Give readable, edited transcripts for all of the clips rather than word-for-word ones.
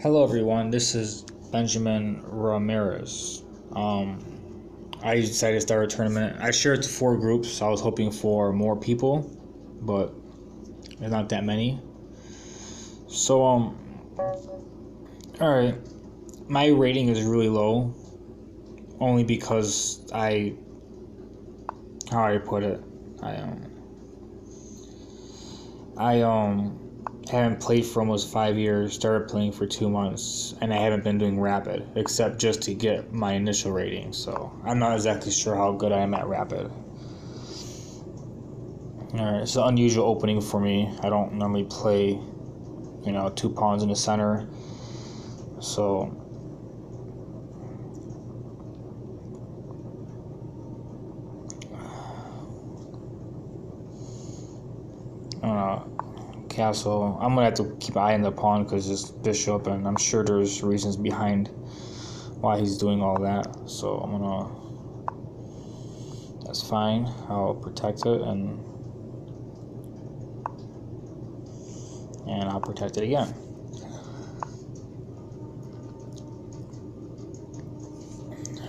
Hello everyone, this is Benjamin Ramirez. I decided to start a tournament. I shared to 4 groups, so I was hoping for more people, but there's not that many. So, alright. My rating is really low, only because how I put it, I haven't played for almost 5 years, started playing for 2 months, and I haven't been doing Rapid, except just to get my initial rating, so I'm not exactly sure how good I am at Rapid. Alright, it's an unusual opening for me. I don't normally play, 2 pawns in the center, so I don't know. Castle. I'm gonna have to keep an eye on the pawn because it's bishop, and I'm sure there's reasons behind why he's doing all that. So that's fine. I'll protect it, and I'll protect it again.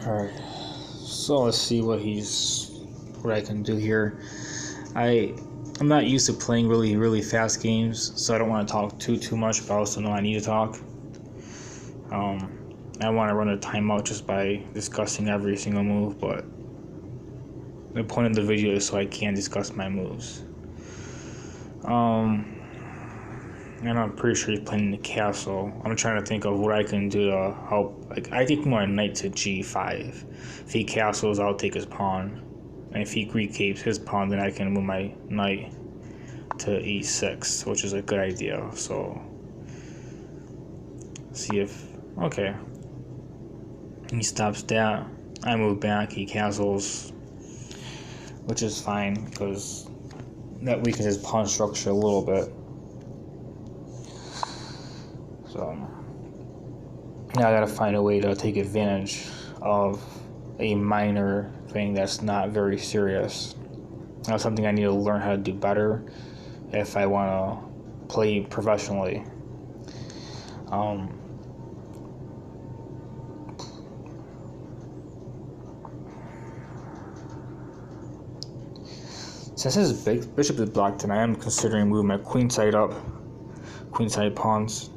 All right. So let's see what I can do here. I'm not used to playing really fast games, so I don't want to talk too much, but I also know I need to talk. I want to run a timeout just by discussing every single move, but the point of the video is so I can discuss my moves. And I'm pretty sure he's playing the castle. I'm trying to think of what I can do to help. Like, I think my knight to g5. If he castles, I'll take his pawn. And if he recapes his pawn, then I can move my knight to e6, which is a good idea. So, see if... Okay. He stops that. I move back, he castles, which is fine, because that weakens his pawn structure a little bit. So, now I gotta find a way to take advantage of a minor thing that's not very serious. That's something I need to learn how to do better if I want to play professionally. Since his bishop is blocked, and I am considering moving my queenside up, queenside pawns,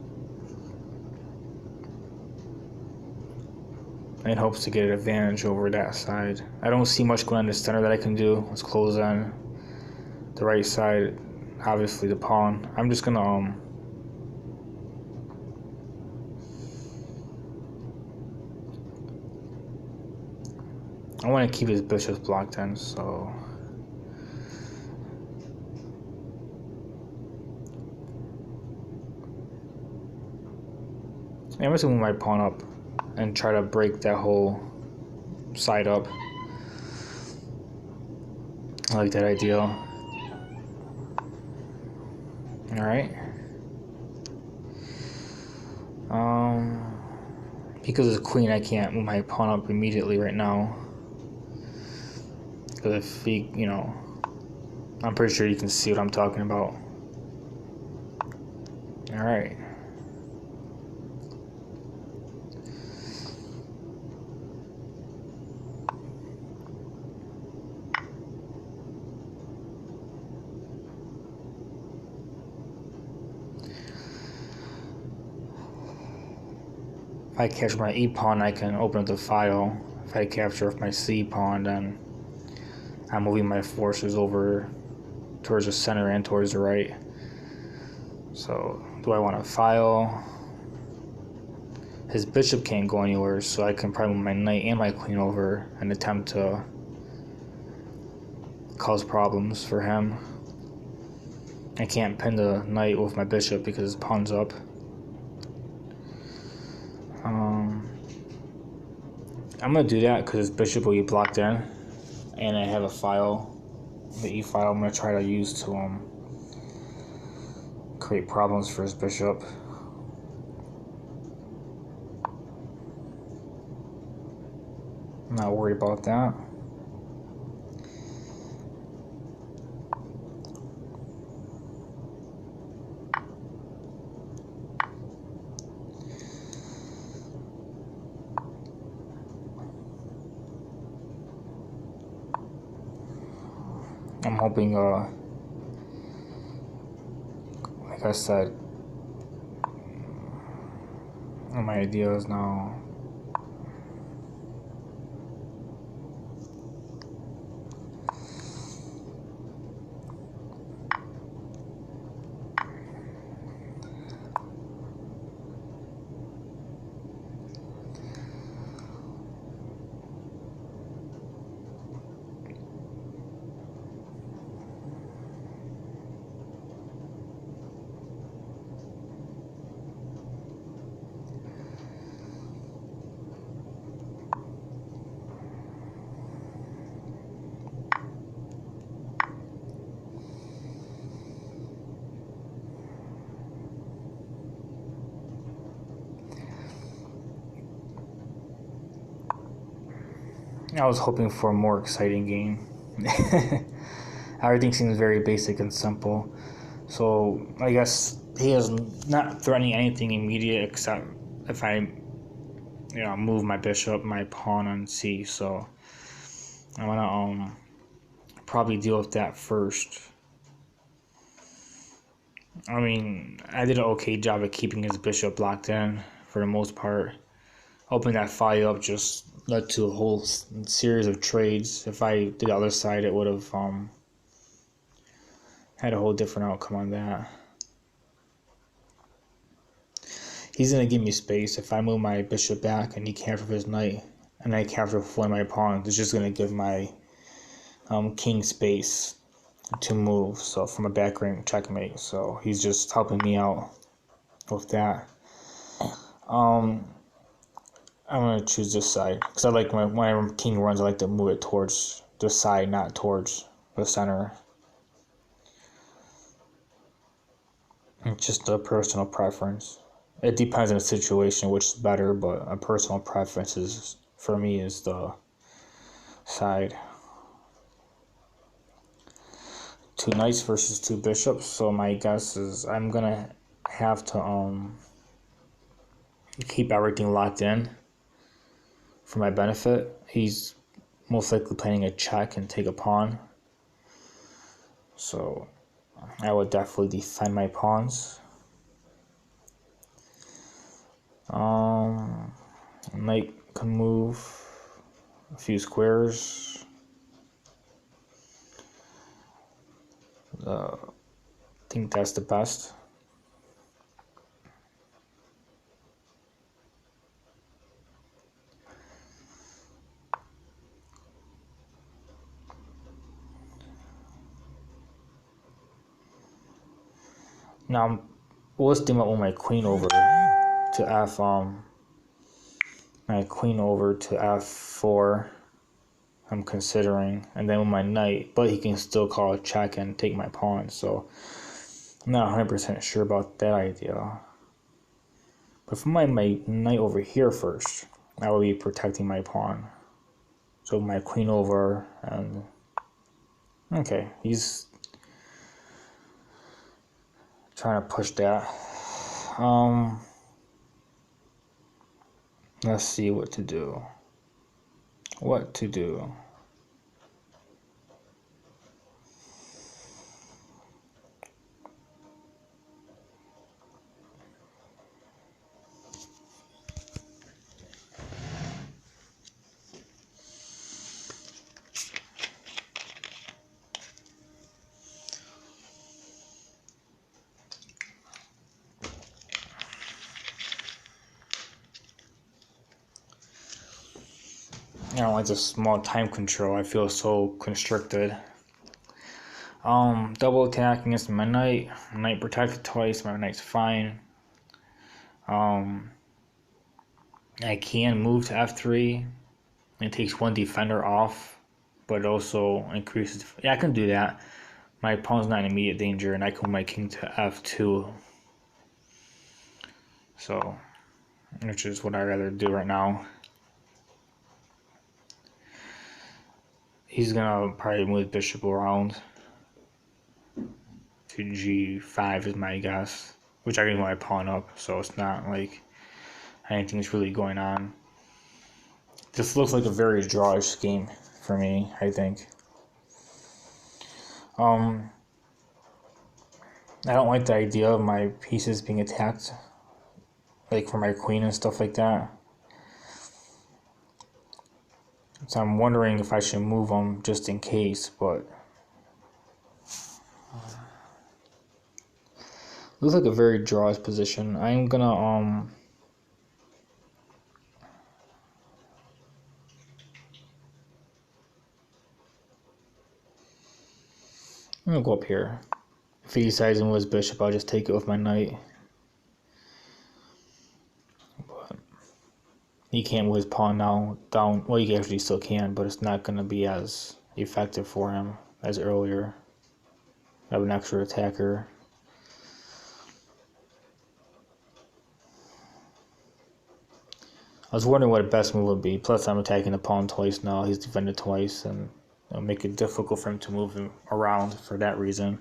in hopes to get an advantage over that side. I don't see much going on in the center that I can do. Let's close on the right side, obviously the pawn. I'm just gonna I want to keep his bishops blocked in, so I'm just gonna move my pawn up and try to break that whole side up. I like that idea. Alright. Because it's queen, I can't move my pawn up immediately right now. Because if he, I'm pretty sure you can see what I'm talking about. Alright. If I capture my E pawn, I can open up the file. If I capture my C pawn, then I'm moving my forces over towards the center and towards the right. So, do I want to file? His bishop can't go anywhere, so I can probably move my knight and my queen over and attempt to cause problems for him. I can't pin the knight with my bishop because his pawn's up. I'm going to do that because his bishop will be blocked in, and I have a file, the E file I'm going to try to use to create problems for his bishop. I'm not worried about that. I'm hoping, like I said, my ideas now. I was hoping for a more exciting game. Everything seems very basic and simple. So I guess he is not threatening anything immediate except if I, move my bishop, my pawn on c. So I'm gonna probably deal with that first. I mean, I did an okay job of keeping his bishop locked in for the most part. Opening that file up just led to a whole series of trades. If I did the other side, it would have had a whole different outcome on that. He's going to give me space. If I move my bishop back and he captures his knight, and I capture one of my pawns, it's just going to give my king space to move. So from a back rank checkmate. So he's just helping me out with that. I'm going to choose this side because I like when my king runs, I like to move it towards the side, not towards the center. It's just a personal preference. It depends on the situation which is better, but a personal preference is, for me, is the side. 2 knights versus 2 bishops, so my guess is I'm gonna have to keep everything locked in for my benefit. He's most likely planning a check and take a pawn, so I would definitely defend my pawns. Knight can move a few squares. I think that's the best. Now, let's do my queen over to f my queen over to f4. I'm considering, and then with my knight, but he can still call a check and take my pawn. So I'm not 100% sure about that idea. But for my knight over here first, I will be protecting my pawn. So my queen over, and okay, he's trying to push that. Let's see what to do. I don't like this small time control. I feel so constricted. Double attack against my knight. Knight protected twice. My knight's fine. I can move to f3. It takes one defender off, but it also increases. Yeah, I can do that. My pawn's not in immediate danger, and I can move my king to f2. So, which is what I'd rather do right now. He's gonna probably move bishop around to g5 is my guess, which I can move my pawn up, so it's not like anything's really going on. This looks like a very drawish game for me, I think. Um, I don't like the idea of my pieces being attacked, like for my queen and stuff like that. So I'm wondering if I should move them just in case, but looks like a very draws position. I'm gonna I'm gonna go up here. If he decides to move his bishop, I'll just take it with my knight. But he can't move his pawn now down. Well, he actually still can, but it's not gonna be as effective for him as earlier. I have an extra attacker. I was wondering what the best move would be. Plus, I'm attacking the pawn twice now. He's defended twice, and it'll make it difficult for him to move him around for that reason.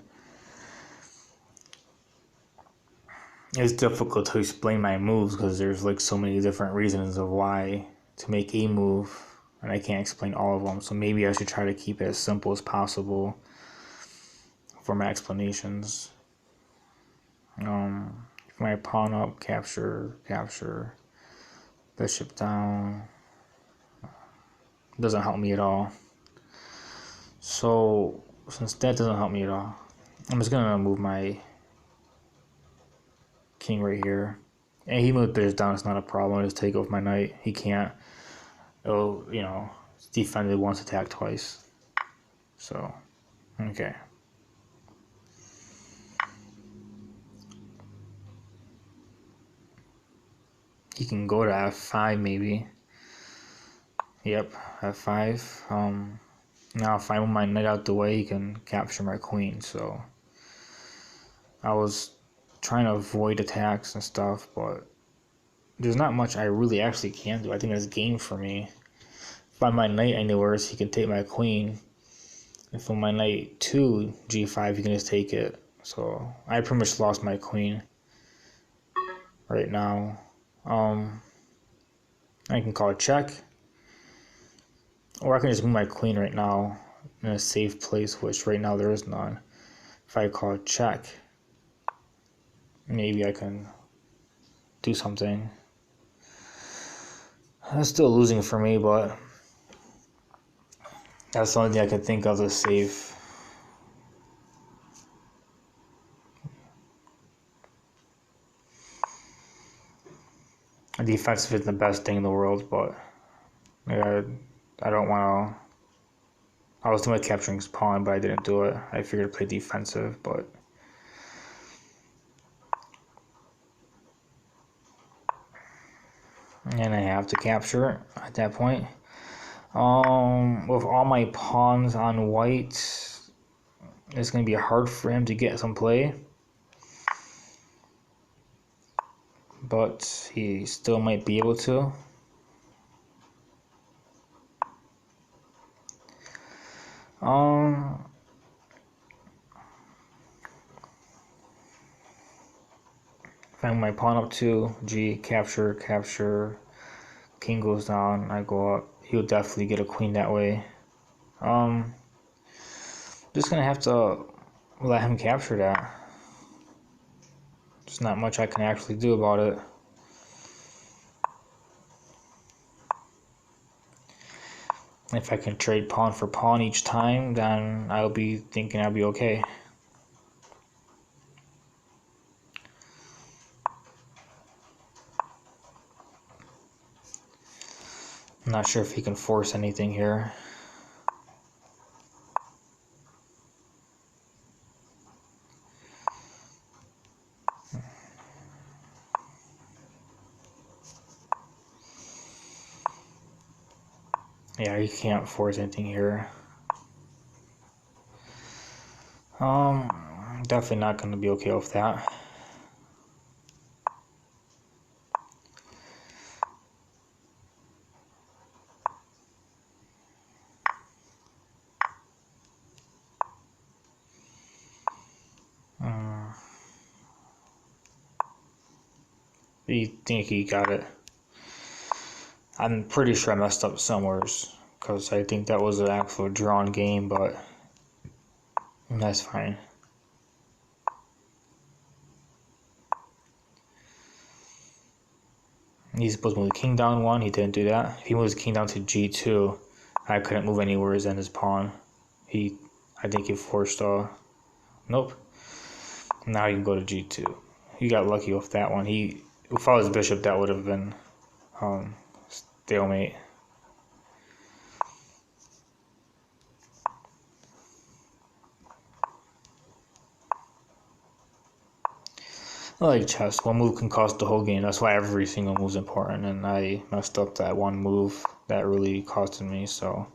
It's difficult to explain my moves because there's like so many different reasons of why to make a move, and I can't explain all of them. So maybe I should try to keep it as simple as possible for my explanations. My pawn up, capture, bishop down. Doesn't help me at all. So since that doesn't help me at all, I'm just gonna move my king right here. And he moved bishop down, it's not a problem. I just take it with my knight. He can't. Oh, it's defended once, attacked twice. So, okay. He can go to f5 maybe. Yep, f5. Now if I move my knight out the way, he can capture my queen. So I was trying to avoid attacks and stuff, but there's not much I really actually can do. I think that's game for me. If I my knight anywhere, he can take my queen. If on my knight to g5, he can just take it. So I pretty much lost my queen right now. I can call it check, or I can just move my queen right now in a safe place, which right now there is none. If I call it check, maybe I can do something. That's still losing for me, but that's the only thing I could think of to save. Defensive isn't the best thing in the world, but I don't want to. I was thinking about capturing his pawn, but I didn't do it. I figured to play defensive, but and I have to capture it at that point. With all my pawns on white, it's going to be hard for him to get some play. But he still might be able to. If I move my pawn up to G, capture, king goes down, I go up. He'll definitely get a queen that way. Just gonna have to let him capture that. There's not much I can actually do about it. If I can trade pawn for pawn each time, then I'll be thinking I'll be okay. I'm not sure if he can force anything here. Yeah, he can't force anything here. Definitely not going to be okay with that. You think he got it? I'm pretty sure I messed up somewhere because I think that was an actual drawn game, but That's fine. He's supposed to move the king down one. He didn't do that. If he moves the king down to g2, I couldn't move anywhere in his pawn. I think he forced nope. Now he can go to g2. He got lucky with that one. Without his bishop, that would have been stalemate. I like chess. One move can cost the whole game. That's why every single move is important. And I messed up that one move that really costed me. So,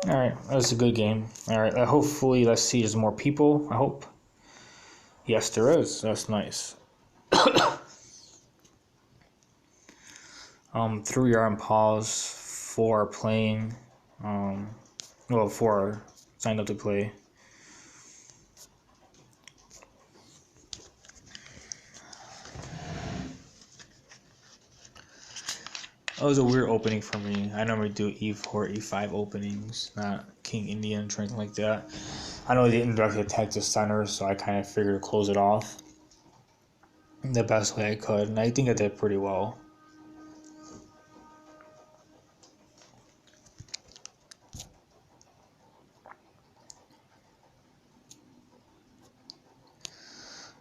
all right, that's a good game. All right, hopefully, let's see, there's more people. I hope. Yes, there is. That's nice. 3 are on pause. 4 are playing. 4 are signed up to play. That was a weird opening for me. I normally do e4, e5 openings, not king Indian or anything like that. I know they indirectly attacked the center, so I kind of figured to close it off the best way I could, and I think I did pretty well.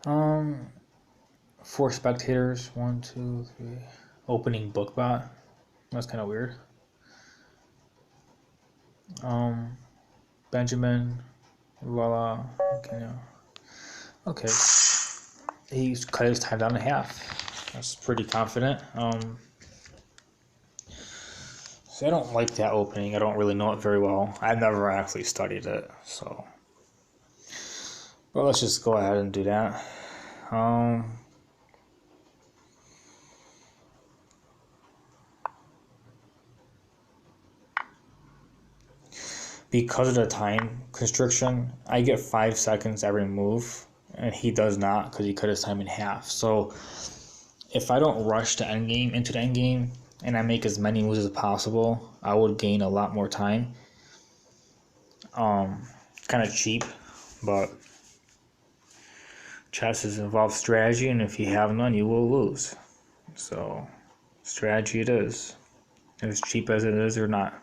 Um, 4 spectators, 1, 2, 3. Opening book bot. That's kind of weird. Benjamin, voila. Okay. He's cut his time down to half. That's pretty confident. So I don't like that opening. I don't really know it very well. I've never actually studied it, so. But let's just go ahead and do that. Because of the time constriction, I get 5 seconds every move, and he does not because he cut his time in half. So if I don't rush the into the endgame, and I make as many moves as possible, I would gain a lot more time. Kind of cheap, but chess involves strategy, and if you have none, you will lose. So strategy it is, as cheap as it is or not.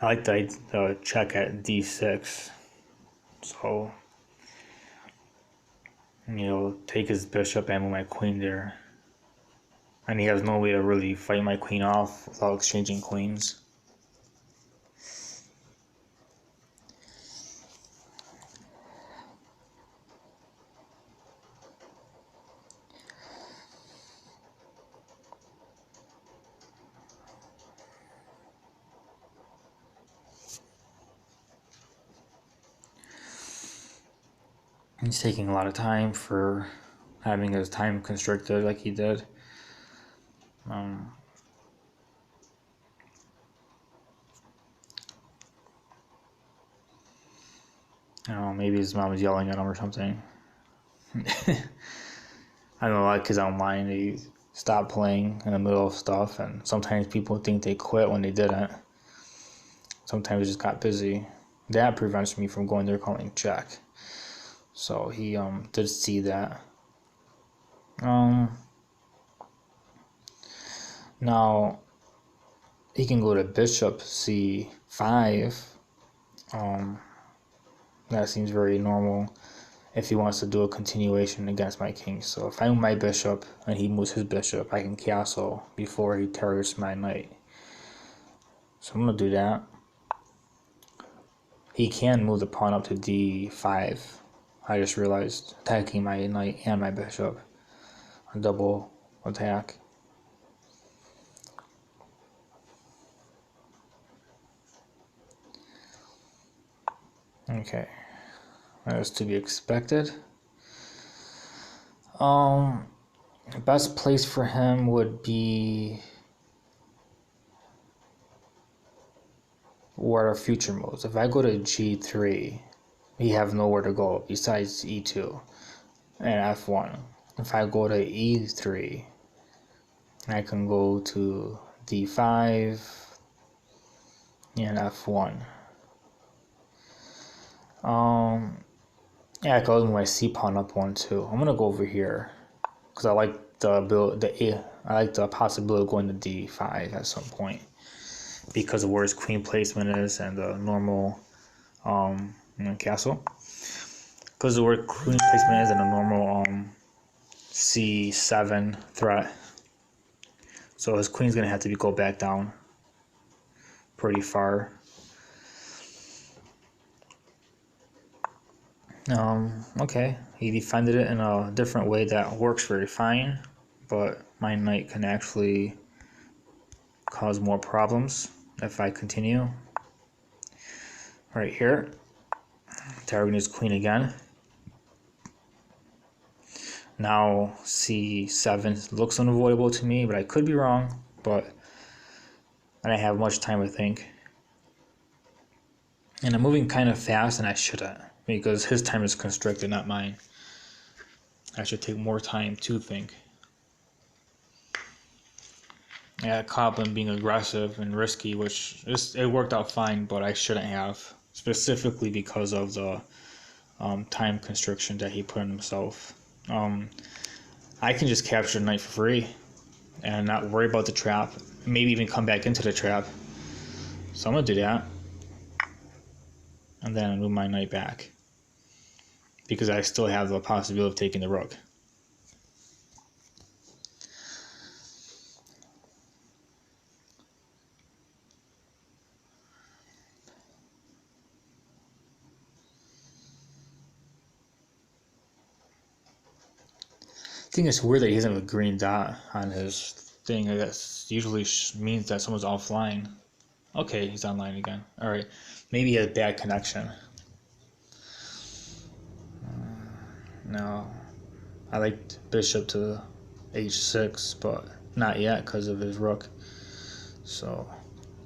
I like the check at d6. So, take his bishop and move my queen there. And he has no way to really fight my queen off without exchanging queens. He's taking a lot of time for having his time constricted like he did. I don't know, maybe his mom was yelling at him or something. I don't know, a lot of kids online, they stop playing in the middle of stuff, and sometimes people think they quit when they didn't. Sometimes they just got busy. That prevents me from going there calling check. So he did see that. Now he can go to bishop c5. That seems very normal if he wants to do a continuation against my king. So if I move my bishop and he moves his bishop, I can castle before he targets my knight. So I'm going to do that. He can move the pawn up to d5. I just realized, attacking my knight and my bishop. A double attack. Okay, that is to be expected. The best place for him would be what are future moves? If I go to G3, he have nowhere to go besides E2 and F1. If I go to E3, I can go to D5 and F1. Yeah, I could move my C pawn up one too. I'm gonna go over here because I like the possibility of going to D5 at some point because of where his queen placement is and the normal castle. Because of where queen placement is and a normal C7 threat. So his queen's gonna have to go back down pretty far. Okay, he defended it in a different way that works very fine, but my knight can actually cause more problems if I continue. Right here, targeting his queen again. Now C7 looks unavoidable to me, but I could be wrong, but I don't have much time to think. And I'm moving kind of fast, and I shouldn't, because his time is constricted, not mine. I should take more time to think. I got caught up in being aggressive and risky, which it worked out fine, but I shouldn't have, specifically because of the time constriction that he put on himself. I can just capture the knight for free and not worry about the trap, maybe even come back into the trap. So I'm going to do that. And then move my knight back, because I still have the possibility of taking the rook. I think it's weird that he doesn't have a green dot on his thing. I guess usually means that someone's offline. Okay, he's online again. Alright, maybe he has bad connection. No, I liked bishop to h6, but not yet because of his rook. So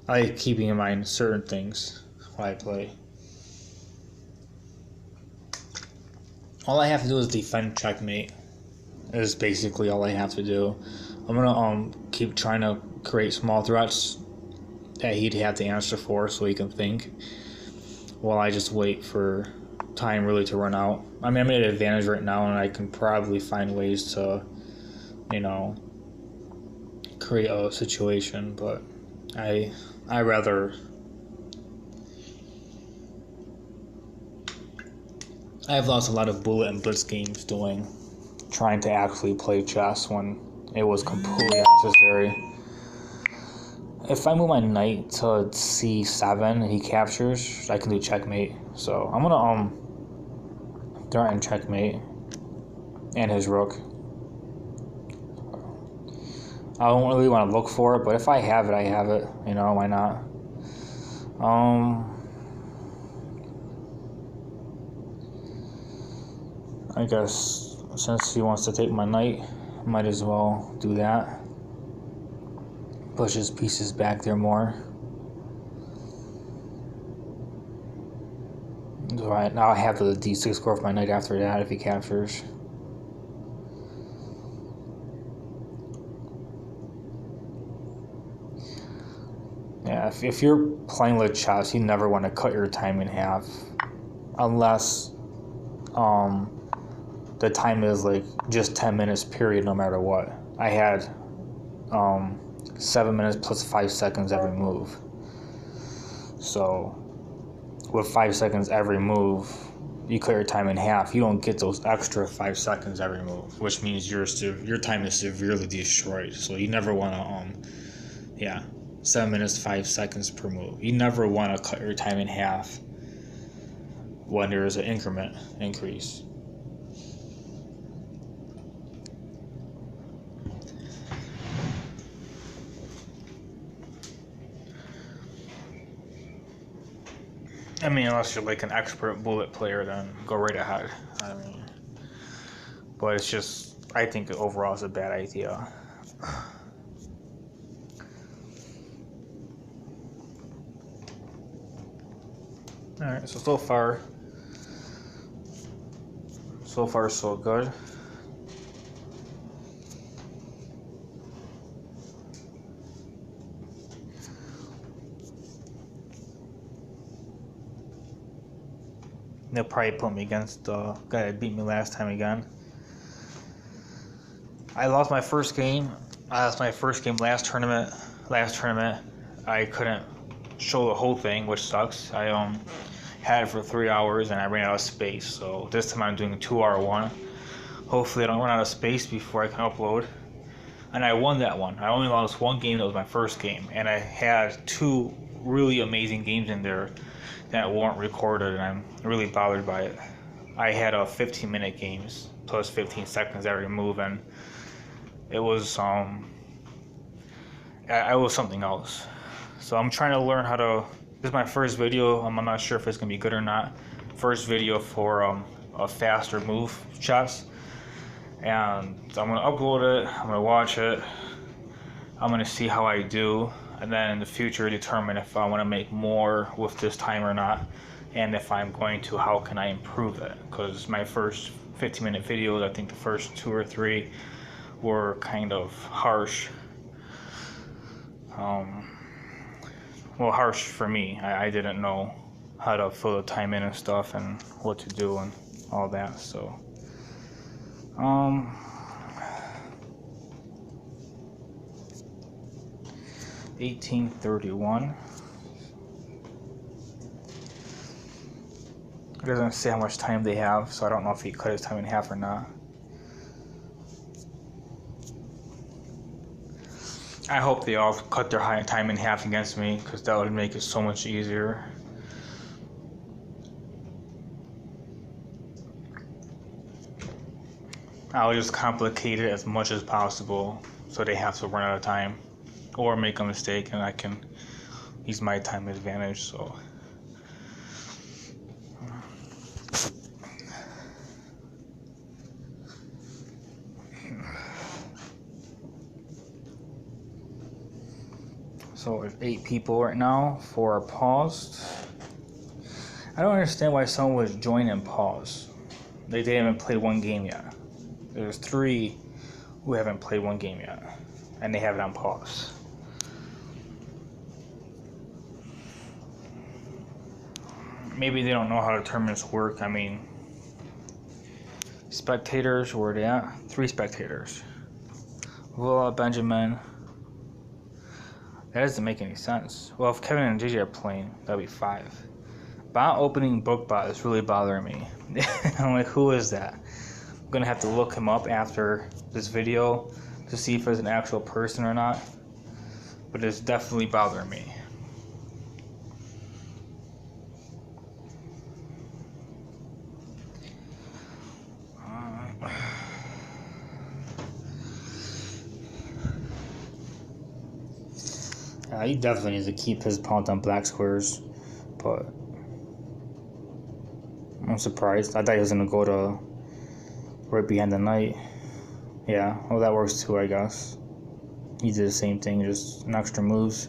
I like keeping in mind certain things while I play. All I have to do is defend checkmate. Is basically all I have to do. I'm gonna keep trying to create small threats that he'd have to answer for so he can think, while I just wait for time really to run out. I mean, I'm at an advantage right now, and I can probably find ways to, create a situation, but I rather I've lost a lot of bullet and blitz games trying to actually play chess when it was completely unnecessary. If I move my knight to c7 and he captures, I can do checkmate. So I'm gonna threaten checkmate and his rook. I don't really want to look for it, but if I have it, I have it. Why not? I guess since he wants to take my knight, might as well do that. Push his pieces back there more. Alright, now I have the d6 score for my knight after that if he captures. Yeah, if you're playing with chess, you never want to cut your time in half. Unless the time is like just 10 minutes period no matter what. I had 7 minutes plus 5 seconds every move. So with 5 seconds every move, you cut your time in half. You don't get those extra 5 seconds every move, which means your time is severely destroyed. So you never want to 7 minutes 5 seconds per move. You never want to cut your time in half when there is an increment increase. I mean, unless you're like an expert bullet player, then go right ahead. But it's just, I think overall it's a bad idea. Alright, so far so good. They'll probably put me against the guy that beat me last time again. I lost my first game. Last tournament. I couldn't show the whole thing, which sucks. I had it for 3 hours and I ran out of space. So this time I'm doing a 2-hour one. Hopefully I don't run out of space before I can upload. And I won that one. I only lost one game. That was my first game, and I had 2 really amazing games in there that weren't recorded, and I'm really bothered by it. I had a 15-minute games plus 15 seconds every move, and it was I was something else. So I'm trying to learn how to. This is my first video. I'm not sure if it's gonna be good or not. First video for a faster move chess, and I'm gonna upload it. I'm gonna watch it. I'm gonna see how I do, and then in the future determine if I want to make more with this time or not, and if I'm going to, how can I improve it? Because my first 15-minute videos, I think the first 2 or 3 were kind of harsh. Well, harsh for me. I didn't know how to fill the time in and stuff, and what to do and all that. So 1831. It doesn't say how much time they have, so I don't know if he cut his time in half or not. I hope they all cut their time in half against me, because that would make it so much easier. I'll just complicate it as much as possible so they have to run out of time or make a mistake, and I can use my time advantage. So there's 8 people right now. 4 are paused. I don't understand why someone would join and pause. They haven't played one game yet. There's 3 who haven't played one game yet, and they have it on pause. Maybe they don't know how the tournaments work. I mean, spectators, where are they at? 3 spectators. Villa, Benjamin. That doesn't make any sense. Well, if Kevin and JJ are playing, that'd be 5. Bot opening book bot is really bothering me. I'm like, who is that? I'm gonna have to look him up after this video to see if it's an actual person or not. But it's definitely bothering me. He definitely needs to keep his pawn on black squares, but I'm surprised. I thought he was gonna go to right behind the knight. Yeah, well, that works too, I guess. He did the same thing, just an extra moves.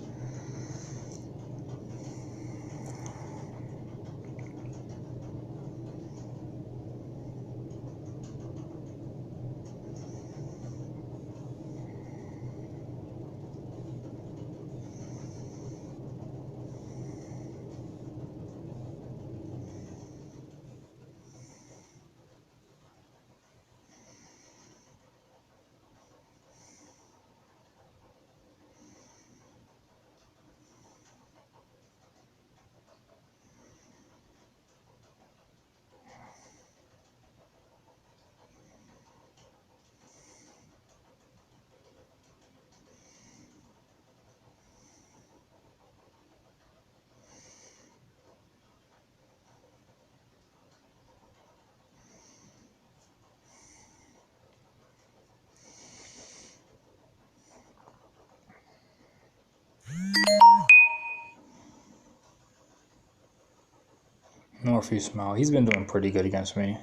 Morpheus Smile. He's been doing pretty good against me.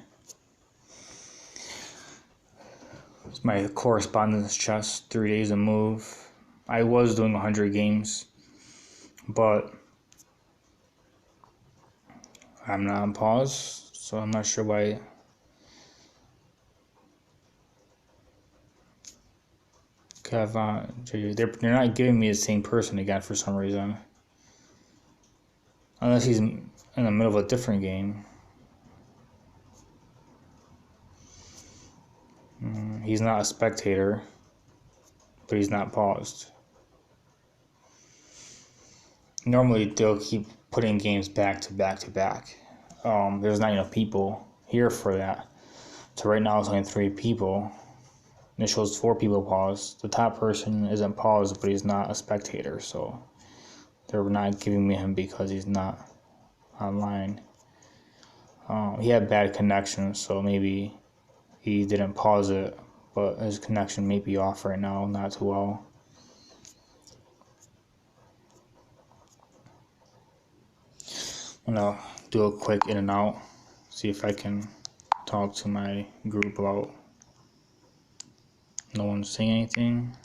It's my correspondence chess, 3 days a move. I was doing 100 games, but I'm not on pause, so I'm not sure why. They're not giving me the same person again for some reason. Unless he's in the middle of a different game. He's not a spectator, but he's not paused. Normally they'll keep putting games back to back to back. There's not enough people here for that. So right now it's only 3 people. And it shows 4 people paused. The top person isn't paused, but he's not a spectator, so they're not giving me him because he's not online. He had bad connection, so maybe he didn't pause it, but his connection may be off right now, not too well. I'm gonna do a quick in and out, see if I can talk to my group about no one saying anything.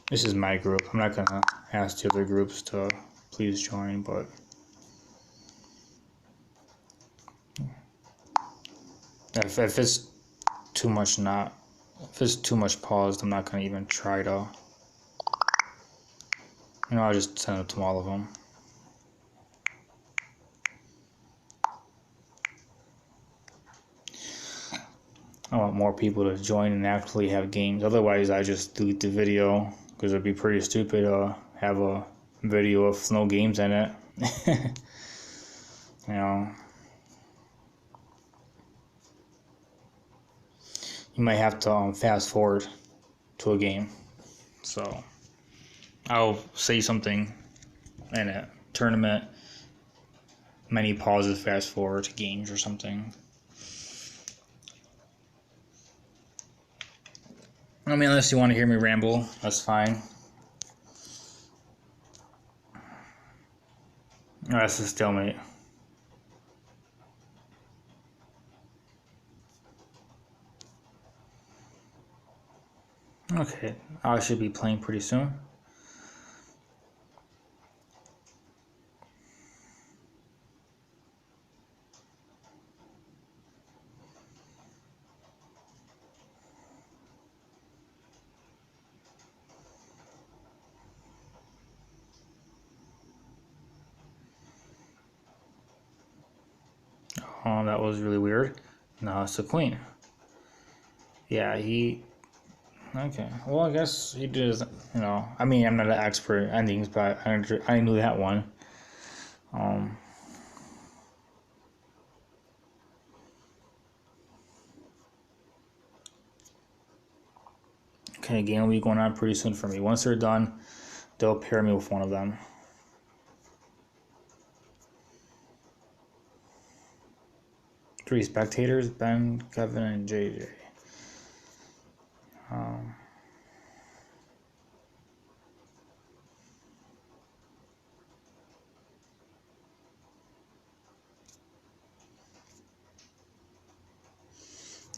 This is my group. I'm not gonna ask the other groups to please join, but if it's too much paused, I'm not gonna even try to. I'll just send it to all of them. I want more people to join and actually have games. Otherwise, I just delete the video because it'd be pretty stupid to have a video of no games in it. You might have to fast forward to a game. So I'll say something in a tournament, many pauses, fast forward to games or something. I mean, unless you want to hear me ramble, that's fine. Oh, that's a stalemate. Okay, I should be playing pretty soon. Oh, that was really weird. No, it's a queen. Yeah, okay. Well, I guess he does. I mean, I'm not an expert in endings, but I knew that one. Okay, game will be going on pretty soon for me. Once they're done, they'll pair me with one of them. Three spectators: Ben, Kevin, and JJ.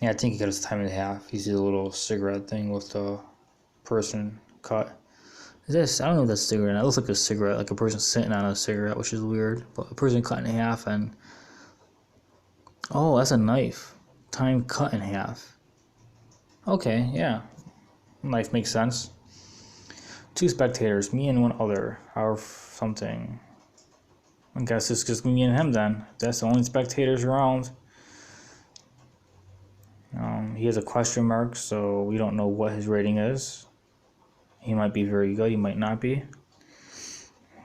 Yeah, I think he got his time and a half. You see the little cigarette thing with the person cut. Is this? I don't know if that's a cigarette. It looks like a cigarette, like a person sitting on a cigarette, which is weird. But a person cut in half, and oh, that's a knife. Time cut in half. Okay, yeah, knife makes sense. 2 spectators, me and one other, or something. I guess it's just me and him then. That's the only spectators around. He has a question mark, so we don't know what his rating is. He might be very good, he might not be.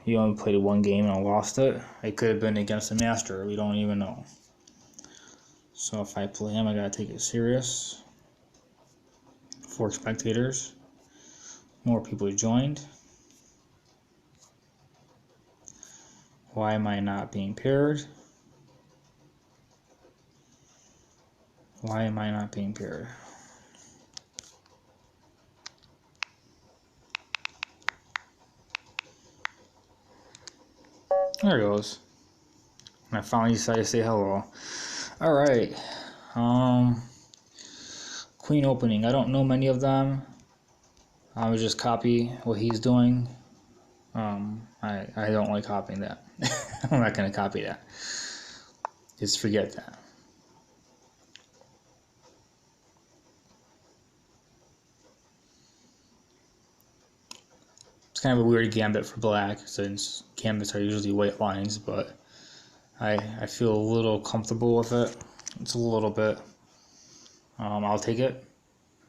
He only played 1 game and lost it. It could have been against a master, we don't even know. So if I play him, I gotta take it serious. 4 spectators. More people joined. Why am I not being paired? Why am I not being paired? There it goes. And I finally decided to say hello. Alright. Queen opening. I don't know many of them. I would just copy what he's doing. I don't like copying that. I'm not going to copy that. Just forget that. It's kind of a weird gambit for black, since gambits are usually white lines, but I feel a little comfortable with it. It's a little bit. I'll take it,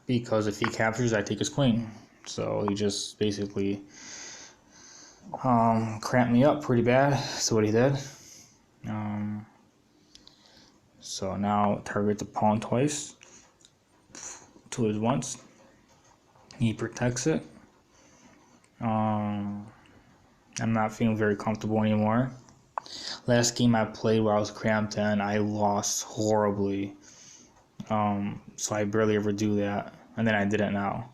because if he captures, I take his queen. So he just basically cramped me up pretty bad. That's what he did. So now target the pawn twice, to his once. He protects it. I'm not feeling very comfortable anymore. Last game I played where I was cramped in, I lost horribly. So I barely ever do that. And then I did it now.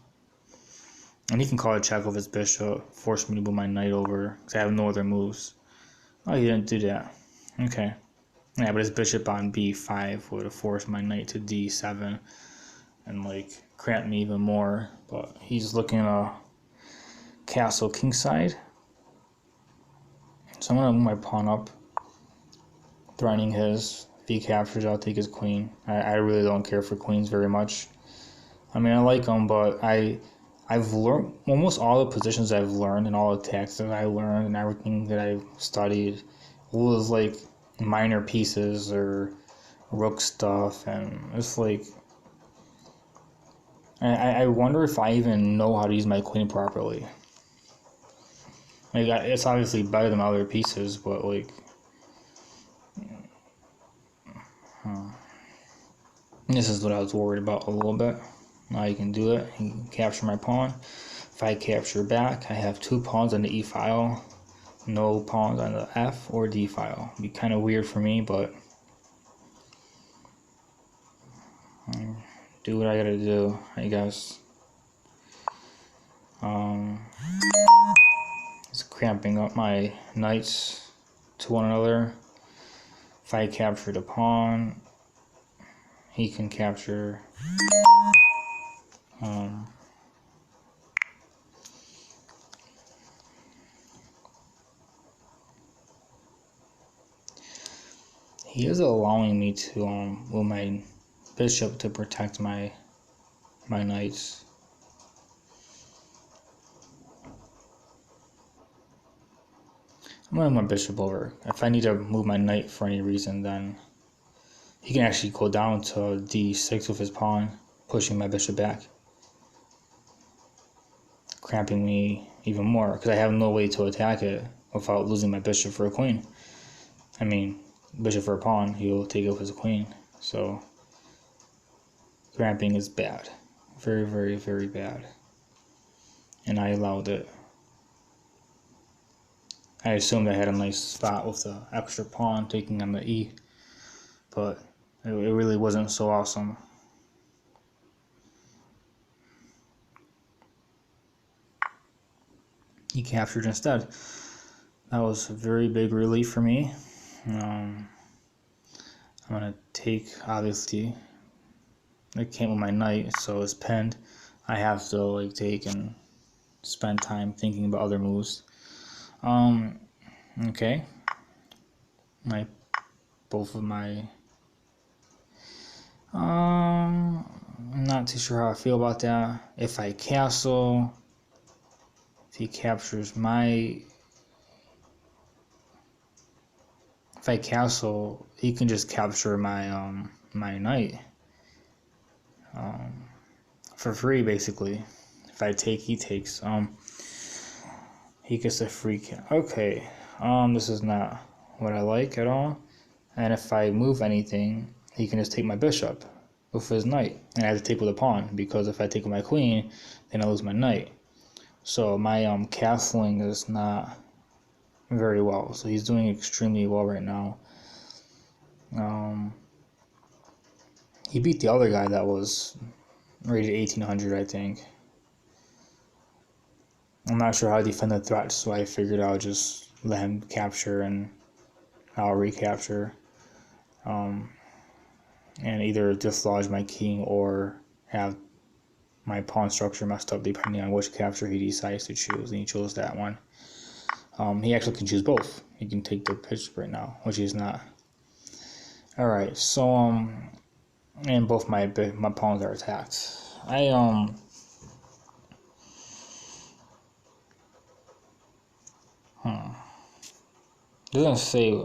And he can call a check of his bishop, force me to move my knight over, because I have no other moves. Oh, he didn't do that. Okay. Yeah, but his bishop on b5 would have forced my knight to d7 and like cramp me even more. But he's looking at a castle kingside. So I'm going to move my pawn up, threatening his. If he captures, I'll take his queen. I really don't care for queens very much. I mean, I like them, but I've learned almost all the positions I've learned and all the attacks that I learned and everything that I've studied was like minor pieces or rook stuff, and it's like I wonder if I even know how to use my queen properly. Like, it's obviously better than other pieces, but like, this is what I was worried about a little bit. Now you can do it. You can capture my pawn. If I capture back, I have 2 pawns on the E file, no pawns on the F or D file. It'd be kind of weird for me, but do what I gotta do, I guess. It's cramping up my knights to one another. If I capture the pawn, he can capture. He is allowing me to move my bishop to protect my knights. I'm gonna move my bishop over. If I need to move my knight for any reason, then he can actually go down to d6 with his pawn, pushing my bishop back, cramping me even more, because I have no way to attack it without losing my bishop for a queen. I mean, bishop for a pawn, he'll take it with his queen. So cramping is bad. Very, very, very bad. And I allowed it. I assumed I had a nice spot with the extra pawn taking on the E, but it really wasn't so awesome. He captured instead. That was a very big relief for me. I'm gonna take, obviously, I can't with my knight, so it's pinned. I have to like take and spend time thinking about other moves. Okay. Both of my I'm not too sure how I feel about that. If I castle, if he captures my, if I castle, he can just capture my my knight for free, basically. If I take, he takes. He gets a free okay. This is not what I like at all. And if I move anything, he can just take my bishop with his knight, and I have to take with a pawn, because if I take with my queen, then I lose my knight. So my castling is not very well. So he's doing extremely well right now. He beat the other guy that was rated 1800, I think. I'm not sure how to defend the threat, so I figured I'll just let him capture and I'll recapture. And either dislodge my king or have my pawn structure messed up depending on which capture he decides to choose, and he chose that one. He actually can choose both. He can take the pitch right now, which he's not. All right, so and both my pawns are attacked. It doesn't say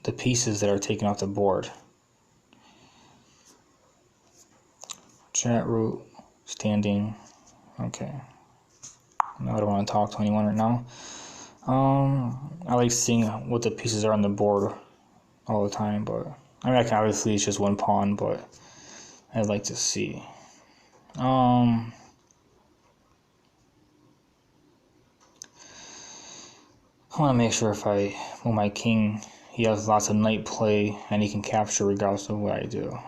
the pieces that are taken off the board. Chat root, standing. Okay. I don't want to talk to anyone right now. I like seeing what the pieces are on the board all the time, but I mean, I can obviously it's just one pawn, but I'd like to see. I want to make sure if I move my king, he has lots of knight play and he can capture regardless of what I do.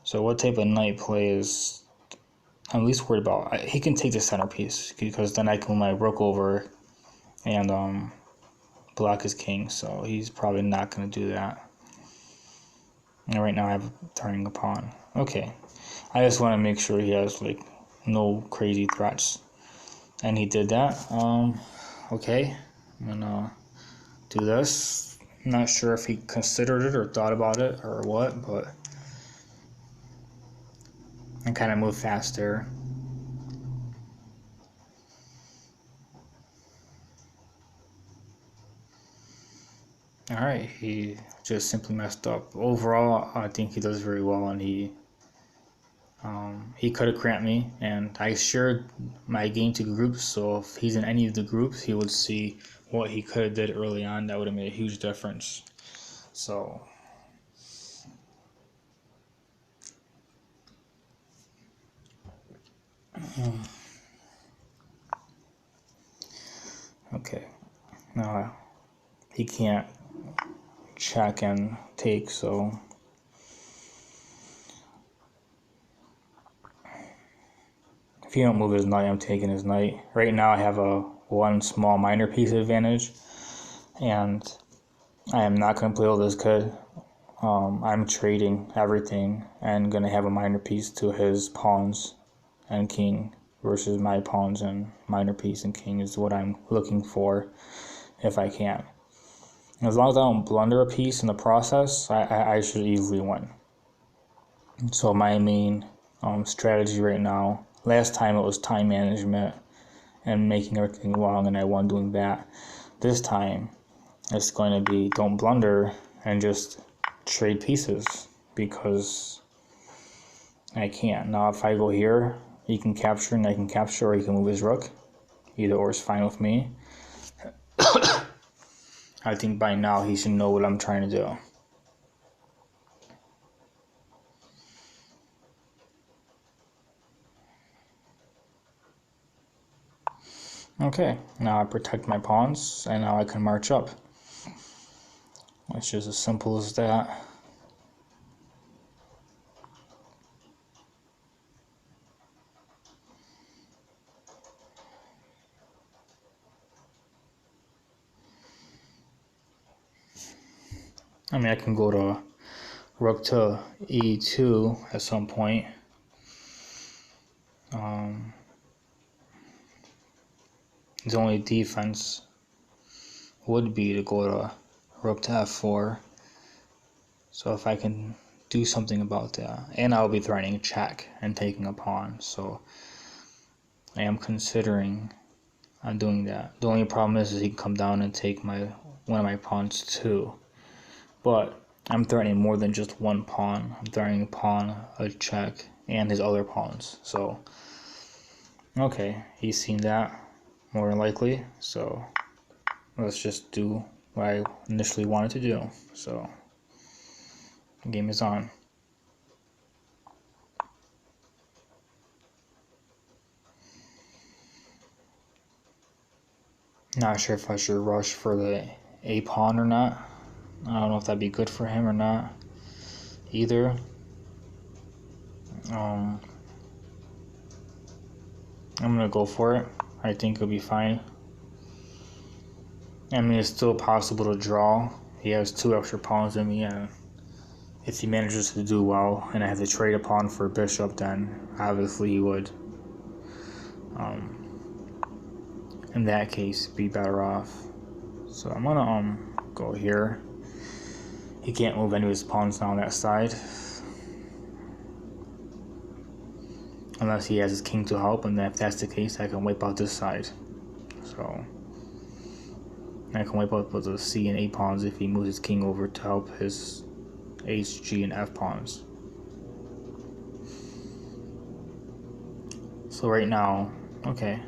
So what type of knight play is I'm least worried about? He can take the centerpiece because then I can move my rook over and block his king. So he's probably not going to do that. And right now I have turning a pawn. Okay, I just want to make sure he has like no crazy threats, and he did that. Okay, I'm gonna do this. I'm not sure if he considered it or thought about it or what, but I kind of moved fast there. Alright, he just simply messed up. Overall, I think he does very well, and he could have cramped me, and I shared my game to groups, so if he's in any of the groups, he would see what he could have did early on. That would have made a huge difference. So okay, now he can't check and take, so if he don't move his knight, I'm taking his knight. Right now I have a one small minor piece advantage, and I am not going to play all this good. I'm trading everything and going to have a minor piece to his pawns and king versus my pawns and minor piece and king is what I'm looking for if I can. As long as I don't blunder a piece in the process, I should easily win. So my main strategy right now, last time it was time management and making everything long, and I won doing that. This time it's going to be don't blunder and just trade pieces because I can't. Now if I go here, he can capture and I can capture, or he can move his rook. Either or is fine with me. I think by now he should know what I'm trying to do. Okay, now I protect my pawns, and now I can march up. It's just as simple as that. I mean, I can go to rook to e2 at some point. The only defense would be to go to rook to f4. So if I can do something about that, and I'll be threatening a check and taking a pawn, so I am considering on doing that. The only problem is he can come down and take one of my pawns too. But I'm threatening more than just one pawn. I'm threatening a pawn, a check, and his other pawns. So okay, he's seen that more than likely. So let's just do what I initially wanted to do. So the game is on. Not sure if I should rush for the a pawn or not. I don't know if that'd be good for him or not either. I'm gonna go for it. I think it'll be fine. I mean, it's still possible to draw. He has 2 extra pawns than me, and if he manages to do well and I have to trade a pawn for a bishop, then obviously he would, in that case, be better off. So I'm gonna go here. He can't move any of his pawns down that side unless he has his king to help, and if that's the case, I can wipe out this side. So I can wipe out the C and A pawns if he moves his king over to help his H, G, and F pawns. So right now, okay.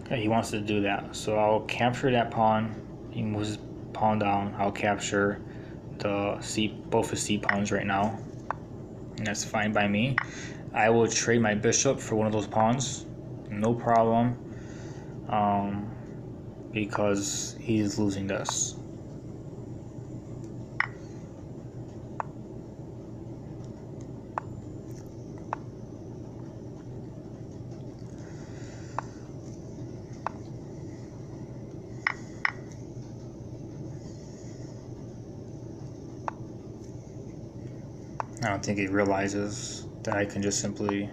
Okay, he wants to do that. So I'll capture that pawn. He moves his pawn down. I'll capture the C, both his C pawns right now. And that's fine by me. I will trade my bishop for one of those pawns. No problem. Because he's losing this. I don't think he realizes that I can just simply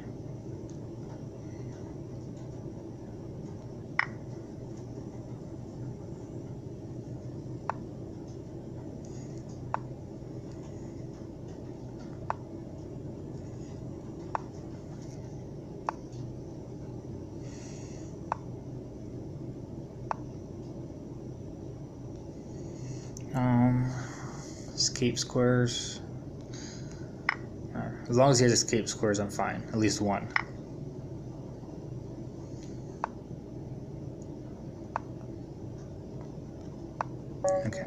escape squares. As long as he has escape squares, I'm fine. At least one. Okay.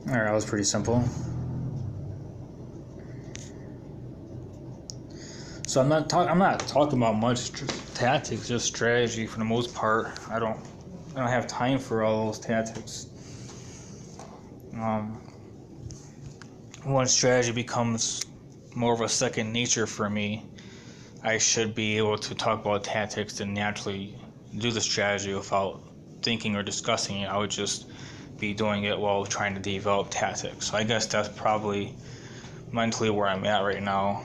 Alright, that was pretty simple. So I'm not talking about much tactics, just strategy for the most part. I don't have time for all those tactics. Once strategy becomes more of a second nature for me, I should be able to talk about tactics and naturally do the strategy without thinking or discussing it. I would just be doing it while trying to develop tactics. So I guess that's probably mentally where I'm at right now.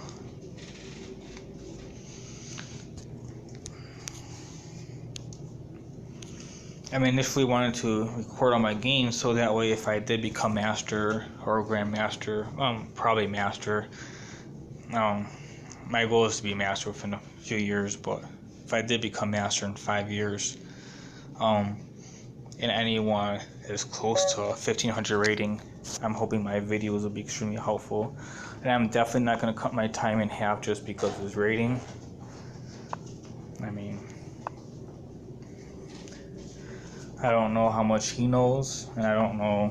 I initially wanted to record all my games so that way if I did become master or grandmaster, probably master, my goal is to be master within a few years, but if I did become master in 5 years, and anyone is close to a 1500 rating, I'm hoping my videos will be extremely helpful. And I'm definitely not going to cut my time in half just because of his rating. I don't know how much he knows, and I don't know,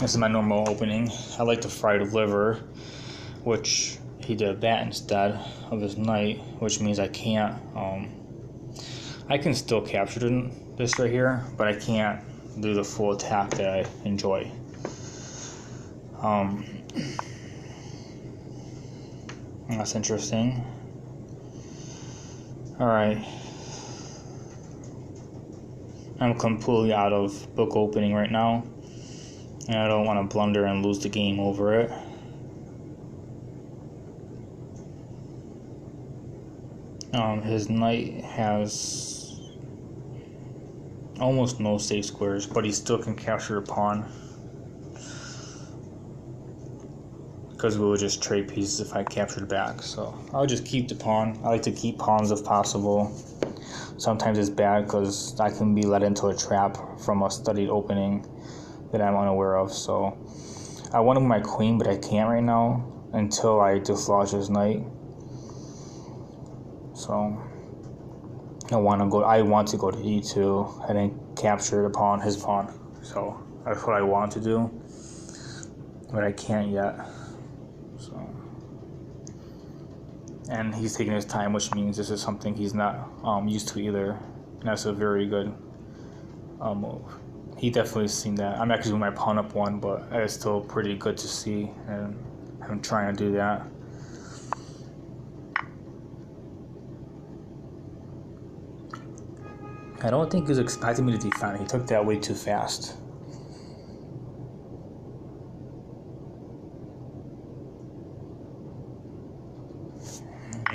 this is my normal opening. I like to fry the liver, which he did that instead of his knight, which means I can't, I can still capture this right here, but I can't do the full attack that I enjoy. That's interesting. Alright. I'm completely out of book opening right now, and I don't want to blunder and lose the game over it. His knight has almost no safe squares, but he still can capture a pawn because we would just trade pieces if I captured back. So I'll just keep the pawn. I like to keep pawns if possible. Sometimes it's bad because I can be led into a trap from a studied opening that I'm unaware of. So I want to move my queen, but I can't right now until I dislodge his knight. So I want to go to e2 and then capture the pawn, his pawn. So that's what I want to do, but I can't yet. So, and he's taking his time, which means this is something he's not used to either. And that's a very good move. He definitely seen that. I'm actually moving my pawn up one, but it's still pretty good to see, and I'm trying to do that. I don't think he was expecting me to defend. He took that way too fast.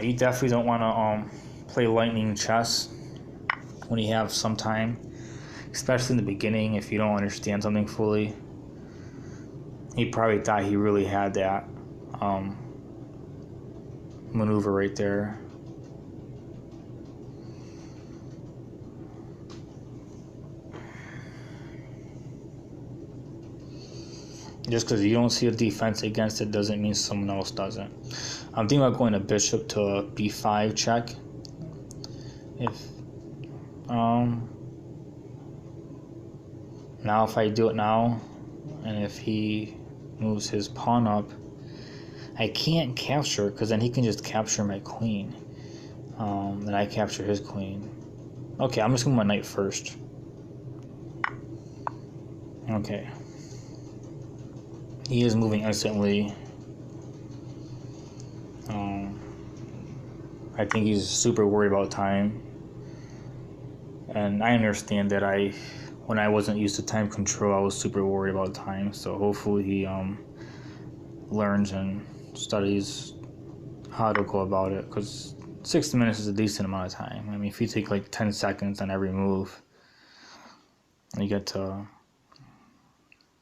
You definitely don't want to play lightning chess when you have some time, especially in the beginning if you don't understand something fully. He probably thought he really had that maneuver right there. Just because you don't see a defense against it doesn't mean someone else doesn't. I'm thinking about going to bishop to b5 check. If now if I do it now, and if he moves his pawn up, I can't capture because then he can just capture my queen. Then I capture his queen. Okay, I'm just going to my knight first. Okay. He is moving instantly. I think he's super worried about time. And I understand that when I wasn't used to time control, I was super worried about time. So hopefully he learns and studies how to go about it. Because 60 minutes is a decent amount of time. I mean, if you take like 10 seconds on every move, you get to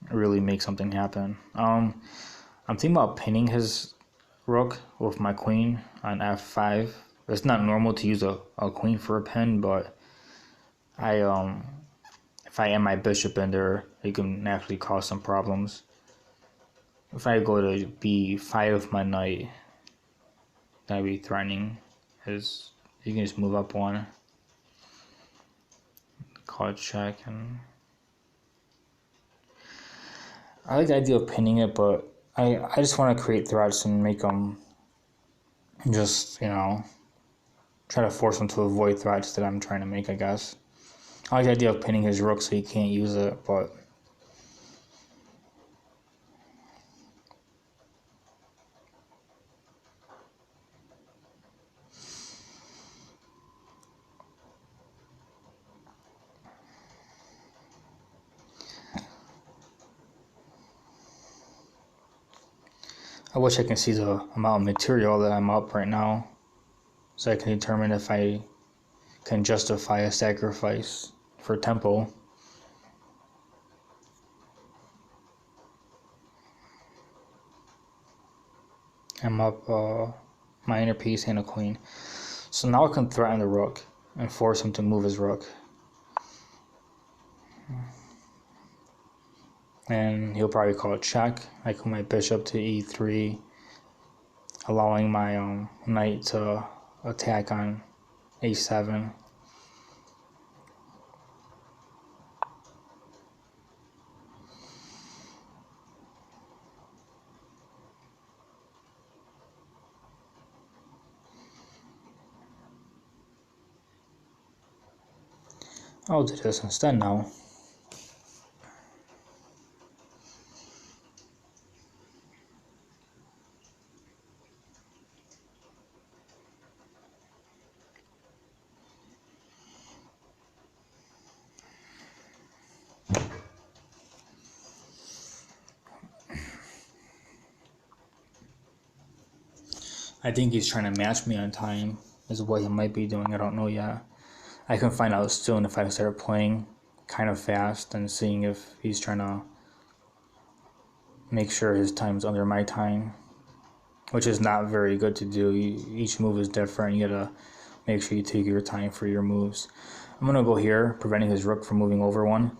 really make something happen. I'm thinking about pinning his rook with my queen on f5. It's not normal to use a queen for a pin, but if I add my bishop in there, it can actually cause some problems. If I go to b5 with my knight, that'd be threatening. Because you can just move up one, call it check, and I like the idea of pinning it, but I just want to create threats and make them just, try to force him to avoid threats that I'm trying to make, I guess. I like the idea of pinning his rook so he can't use it, but I wish I can see the amount of material that I'm up right now so I can determine if I can justify a sacrifice for tempo. I'm up my inner piece and a queen. So now I can threaten the rook and force him to move his rook. And he'll probably call it check. I put my bishop to e3, allowing my knight to attack on a7. I'll do this instead now. I think he's trying to match me on time, is what he might be doing. I don't know yet. I can find out soon if I start playing kind of fast and seeing if he's trying to make sure his time's under my time, which is not very good to do. Each move is different. You gotta make sure you take your time for your moves. I'm gonna go here, preventing his rook from moving over one.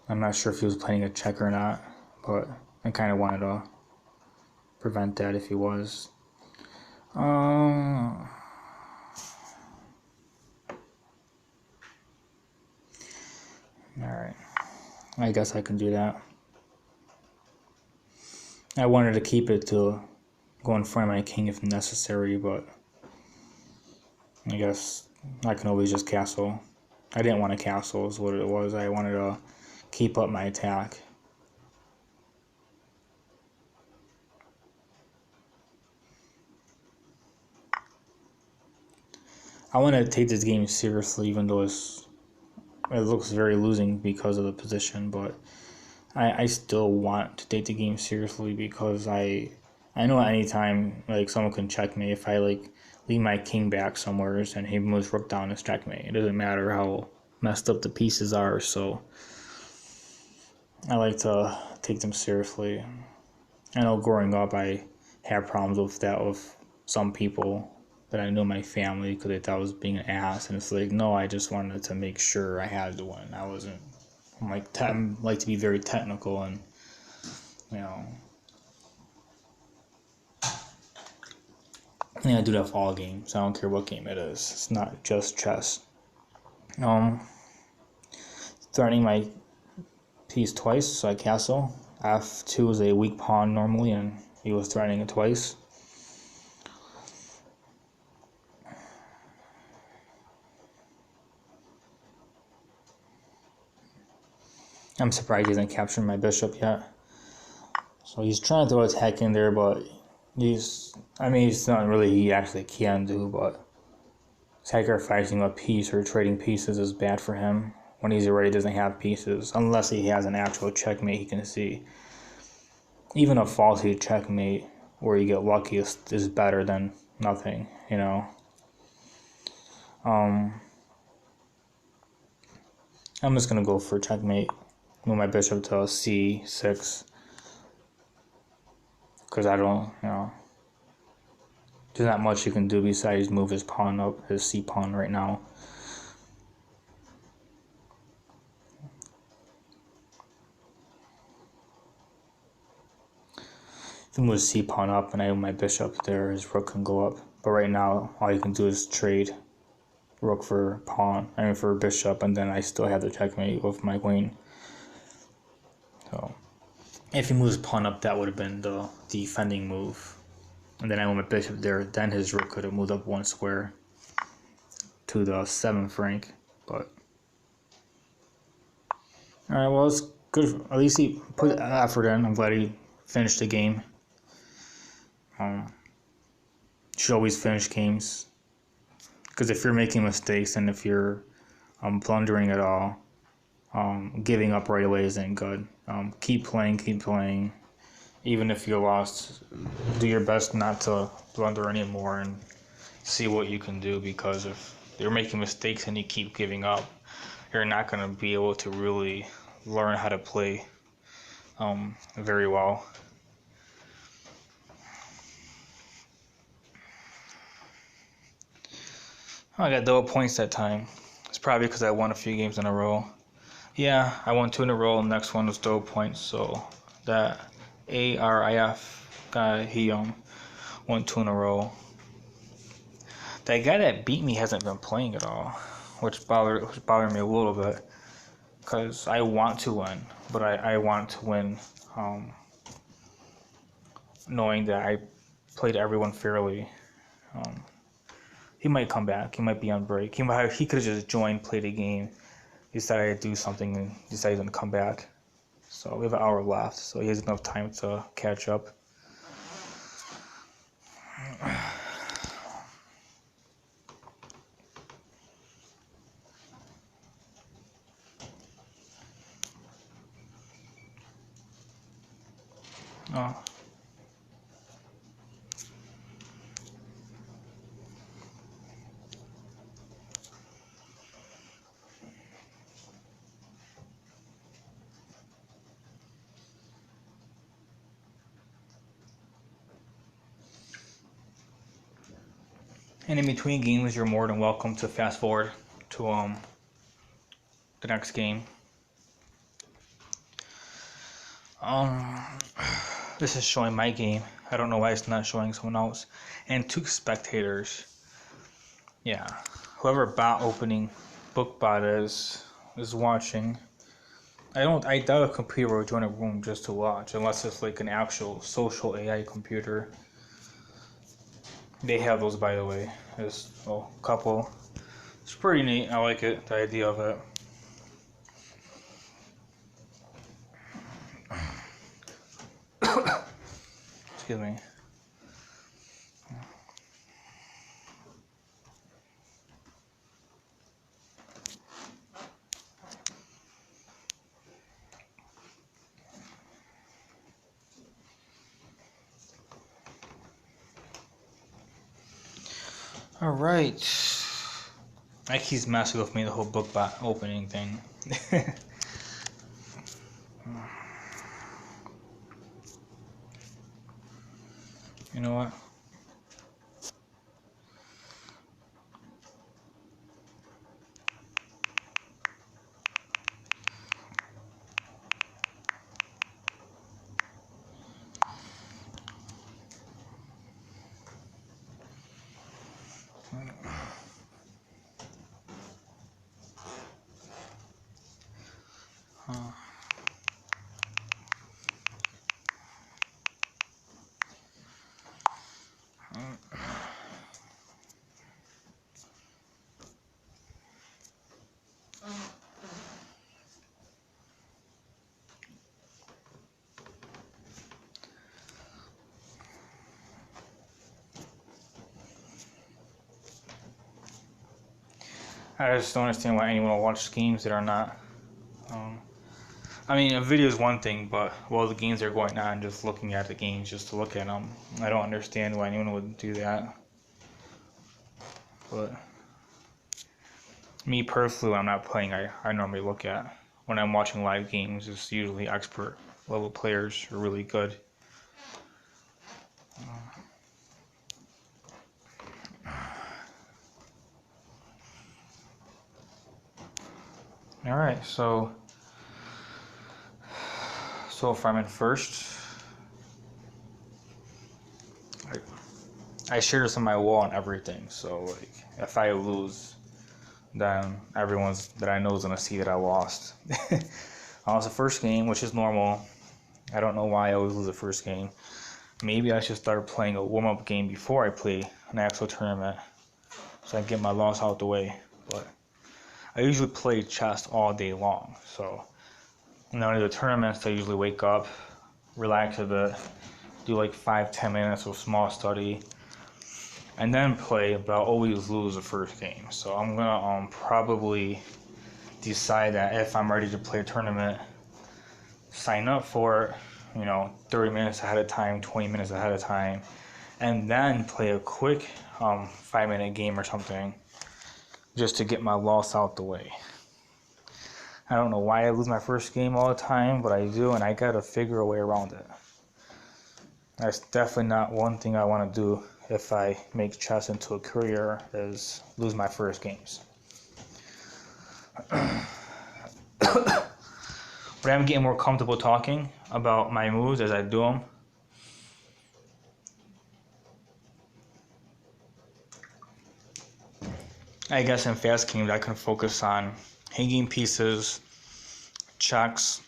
I'm not sure if he was playing a check or not, but I kind of wanted to prevent that if he was. Alright. I guess I can do that. I wanted to keep it to go in front of my king if necessary, but I guess I can always just castle. I didn't want to castle is what it was. I wanted to keep up my attack. I want to take this game seriously, even though it looks very losing because of the position, but I still want to take the game seriously because I know at any time like someone can check me if I like leave my king back somewhere and he moves rook down and checkmate. It doesn't matter how messed up the pieces are, so I like to take them seriously. I know growing up I had problems with that with some people that I knew in my family because they thought I was being an ass, and it's like, no, I just wanted to make sure I had to win. I'm like to be very technical, and you know, I do that for all games. I don't care what game it is. It's not just chess. Threatening my piece twice, so I castle. F2 is a weak pawn normally, and he was threatening it twice. I'm surprised he hasn't captured my bishop yet. So he's trying to throw his heck in there, but he's not really he actually can do, but sacrificing a piece or trading pieces is bad for him when he already doesn't have pieces, unless he has an actual checkmate he can see. Even a falsy checkmate where you get lucky is better than nothing, you know. I'm just gonna go for checkmate. Move my bishop to c6 because I don't, there's not much you can do besides move his pawn up, his c pawn right now. If he moves c pawn up and I move my bishop there, his rook can go up. But right now, all you can do is trade rook for pawn, for bishop, and then I still have the checkmate with my queen. So if he moves pawn up, that would have been the defending move. And then I move my bishop there, then his rook could have moved up one square to the 7th rank. But alright, well, it's good. At least he put effort in. I'm glad he finished the game. Should always finish games. Because if you're making mistakes and if you're blundering at all, giving up right away isn't good. Keep playing. Even if you're lost, do your best not to blunder anymore and see what you can do, because if you're making mistakes and you keep giving up, you're not going to be able to really learn how to play very well. I got double points that time. It's probably because I won a few games in a row. Yeah, I won 2 in a row, and the next one was double points, so that ARIF guy, he won 2 in a row. That guy that beat me hasn't been playing at all, which bothered me a little bit, because I want to win, but I want to win knowing that I played everyone fairly. He might come back. He might be on break. He could have just joined, played a game, decided to do something, and decided to come back. So we have an hour left, so he has enough time to catch up. Oh. And in between games, you're more than welcome to fast forward to the next game. This is showing my game. I don't know why it's not showing someone else. And 2 spectators. Yeah, whoever bot opening book bot is watching. I doubt a computer will join a room just to watch, unless it's like an actual social AI computer. They have those, by the way. There's a couple. It's pretty neat. I like it, the idea of it. Excuse me. Alright. That keeps messing with me, the whole book opening thing. You know what? I just don't understand why anyone will watch games that are not. I mean, a video is one thing, but while the games are going on, just looking at the games just to look at them, I don't understand why anyone would do that. But me personally, when I'm not playing, I normally look at. When I'm watching live games, it's usually expert level players who are really good. Alright, so if I'm in first, I share this on my wall and everything, so like if I lose, then everyone that I know is gonna see that I lost. It's the first game, which is normal. I don't know why I always lose the first game. Maybe I should start playing a warm-up game before I play an actual tournament, so I can get my loss out the way. But I usually play chess all day long, so none of the tournaments I usually wake up, relax a bit, do like 5-10 minutes of small study, and then play, but I'll always lose the first game. So I'm gonna probably decide that if I'm ready to play a tournament, sign up for it, 30 minutes ahead of time, 20 minutes ahead of time, and then play a quick 5-minute game or something just to get my loss out the way. I don't know why I lose my first game all the time, but I do, and I gotta figure a way around it. That's definitely not one thing I want to do if I make chess into a career, is lose my first games. But I'm getting more comfortable talking about my moves as I do them. I guess in fast games I can focus on hanging pieces, checks,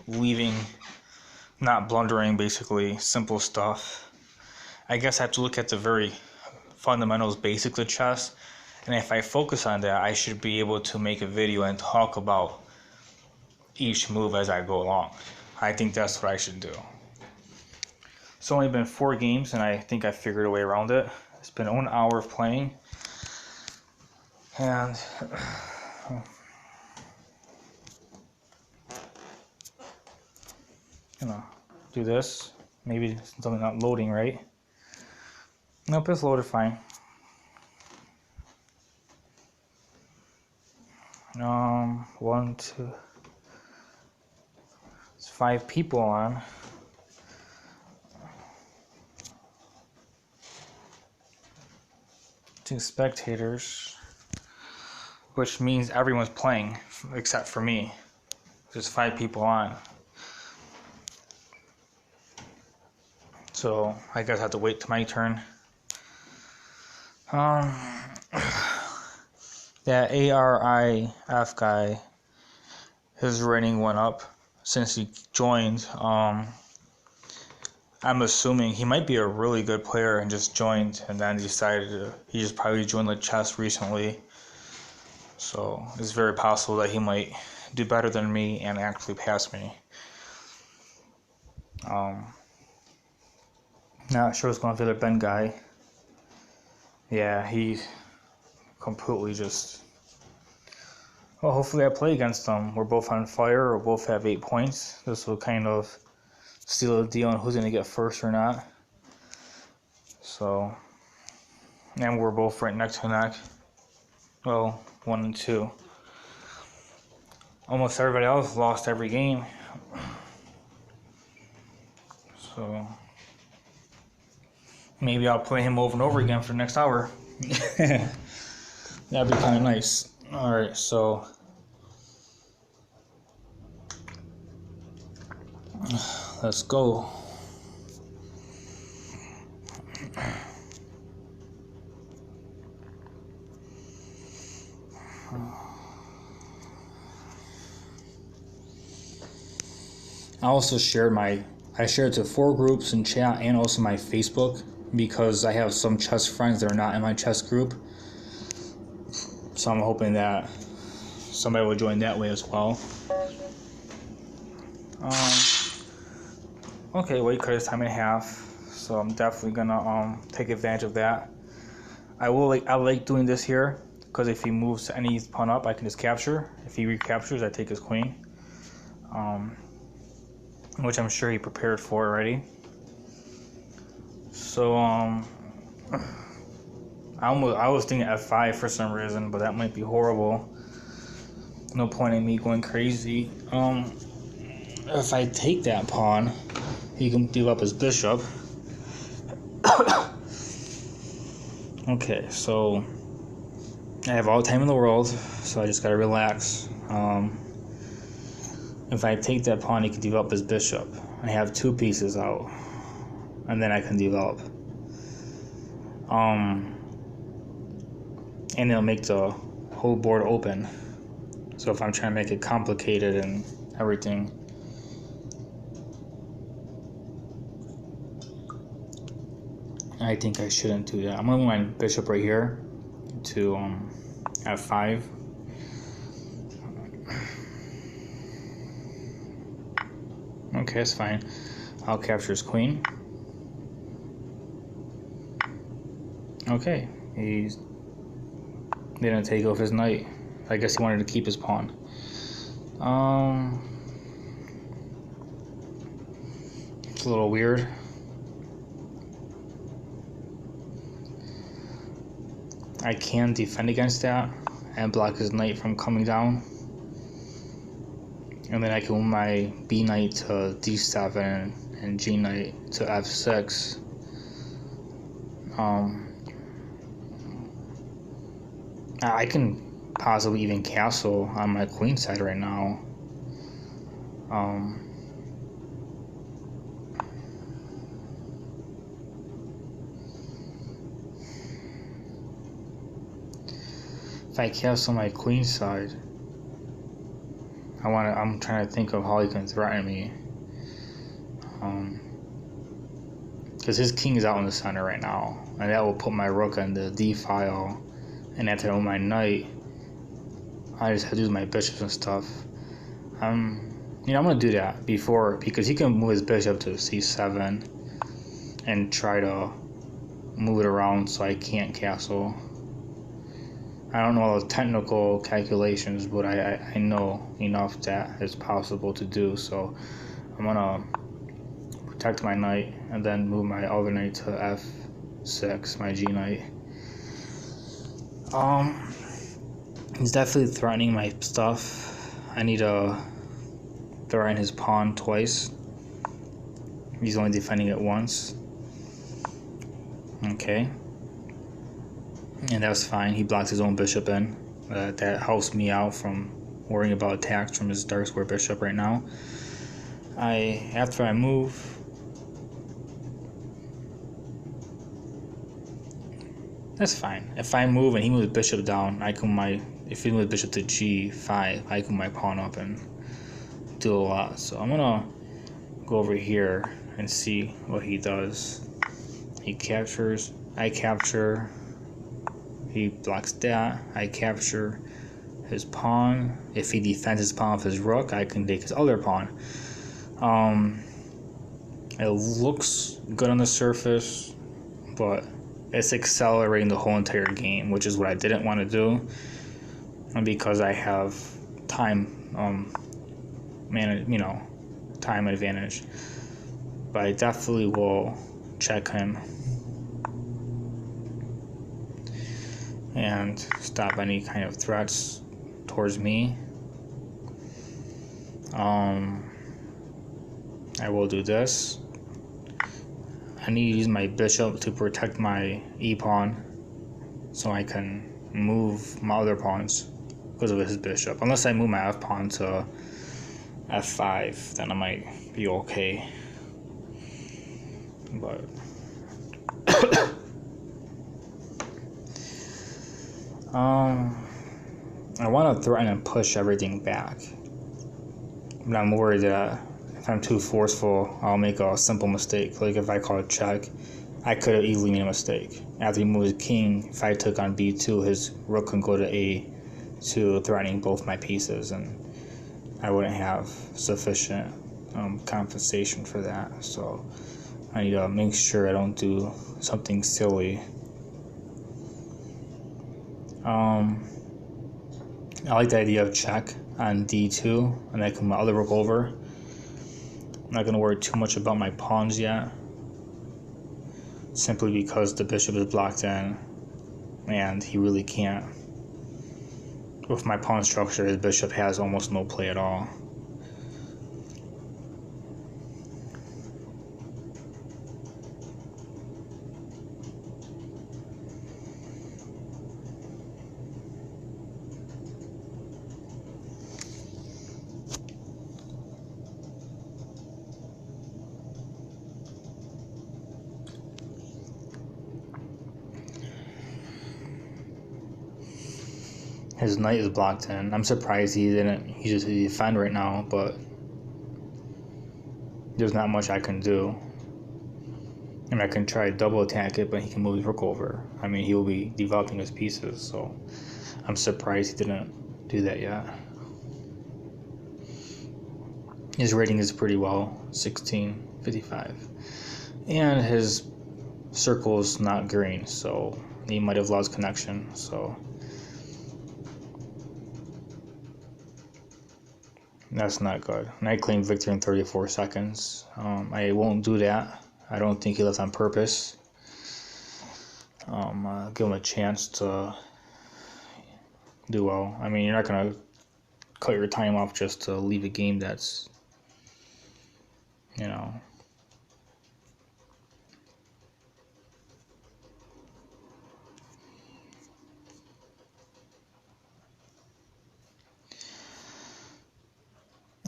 leaving, not blundering, basically simple stuff. I guess I have to look at the very fundamentals, basics of chess, and if I focus on that, I should be able to make a video and talk about each move as I go along. I think that's what I should do. It's only been 4 games, and I think I figured a way around it. It's been 1 hour of playing, and do this. Maybe something not loading right. Nope, it's loaded fine. 1, 2. It's 5 people on. Two spectators, which means everyone's playing except for me. There's 5 people on. So I guess I have to wait till my turn. That ARIF guy, his rating went up since he joined. I'm assuming he might be a really good player and just joined and then he just probably joined like chess recently. So it's very possible that he might do better than me and actually pass me. Not sure what's going on with the other Ben guy. Yeah, he completely just... Well, hopefully I play against them. We're both on fire, we both have 8 points. This will kind of seal the deal on who's going to get first or not. So, and we're both right neck to neck. Well, 1 and 2. Almost everybody else lost every game. So, maybe I'll play him over and over again for the next hour. That'd be kind of nice. Alright, so let's go. I also shared I shared to 4 groups in chat and also my Facebook, because I have some chess friends that are not in my chess group. So I'm hoping that somebody will join that way as well. Okay, weight cut is time and a half, so I'm definitely gonna take advantage of that. I like doing this here, because if he moves any pawn up, I can just capture. If he recaptures, I take his queen, which I'm sure he prepared for already. So I was thinking f5 for some reason, but that might be horrible. No point in me going crazy. If I take that pawn, he can give up his bishop. Okay, so I have all the time in the world, so I just gotta relax. If I take that pawn, he can develop his bishop. I have 2 pieces out, and then I can develop. And it'll make the whole board open. So if I'm trying to make it complicated and everything, I think I shouldn't do that. I'm gonna move my bishop right here to f5. Okay, that's fine. I'll capture his queen. Okay, he didn't take off his knight. I guess he wanted to keep his pawn. It's a little weird. I can defend against that and block his knight from coming down. And then I can move my b knight to d7 and g knight to f6. I can possibly even castle on my queen side right now. If I castle my queen side, I'm trying to think of how he can threaten me. Because his king is out in the center right now, and that will put my rook on the d file, and after I own my knight, I just have to use my bishops and stuff. I'm gonna do that before, because he can move his bishop to c7 and try to move it around so I can't castle. I don't know all the technical calculations, but I know enough that it's possible to do. So I'm gonna protect my knight and then move my other knight to f6, my g knight. He's definitely threatening my stuff. I need to threaten his pawn twice. He's only defending it once. Okay. And that's fine. He blocks his own bishop in. That helps me out from worrying about attacks from his dark square bishop right now. After I move, that's fine. If I move and he moves bishop down, if he moves bishop to g5, I can move my pawn up and do a lot. So I'm gonna go over here and see what he does. He captures, I capture. He blocks that. I capture his pawn. If he defends his pawn with his rook, I can take his other pawn. It looks good on the surface, but it's accelerating the whole entire game, which is what I didn't want to do. And because I have time, time advantage. But I definitely will check him. and stop any kind of threats towards me. I will do this. I need to use my bishop to protect my e-pawn so I can move my other pawns because of his bishop. Unless I move my f-pawn to f5, then I might be okay. But I want to threaten and push everything back, but I'm worried that if I'm too forceful, I'll make a simple mistake. Like if I call check, I could have easily made a mistake. After he moved his king, if I took on b2, his rook can go to a2, threatening both my pieces, and I wouldn't have sufficient compensation for that. So I need to make sure I don't do something silly. I like the idea of check on d2, and I can my other rook over. I'm not going to worry too much about my pawns yet, simply because the bishop is blocked in, and he really can't. With my pawn structure, his bishop has almost no play at all. His knight is blocked in. I'm surprised he didn't use it to defend right now, but there's not much I can do. I mean, I can try to double attack it, but he can move his rook over. I mean, he will be developing his pieces, so I'm surprised he didn't do that yet. His rating is pretty well, 1655. And his circle is not green, so he might have lost connection, so that's not good. Knight claimed victory in 34 seconds. I won't do that. I don't think he left on purpose. Give him a chance to do well. I mean, you're not going to cut your time off just to leave a game that's, you know.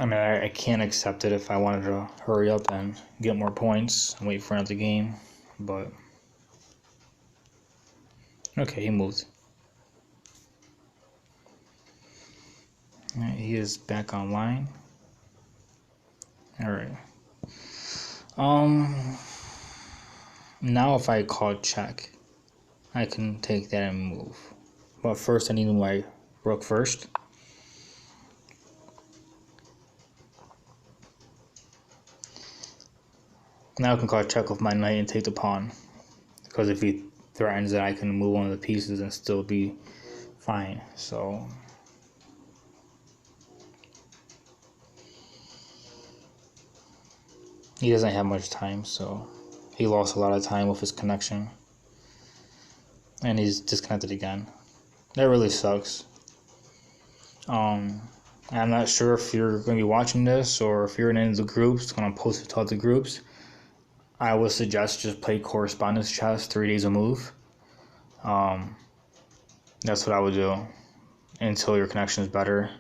I mean, I can't accept it if I wanted to hurry up and get more points and wait for another game, but okay, he moved. Alright, he is back online. Alright. Now if I call check, I can take that and move. But first I need my rook first. Now I can call check with my knight and take the pawn. Because if he threatens that, I can move one of the pieces and still be fine. So he doesn't have much time, so he lost a lot of time with his connection. And he's disconnected again. That really sucks. I'm not sure if you're going to be watching this or if you're in any of the groups, going to post it to other groups. I would suggest just play correspondence chess 3 days a move. That's what I would do until your connection is better.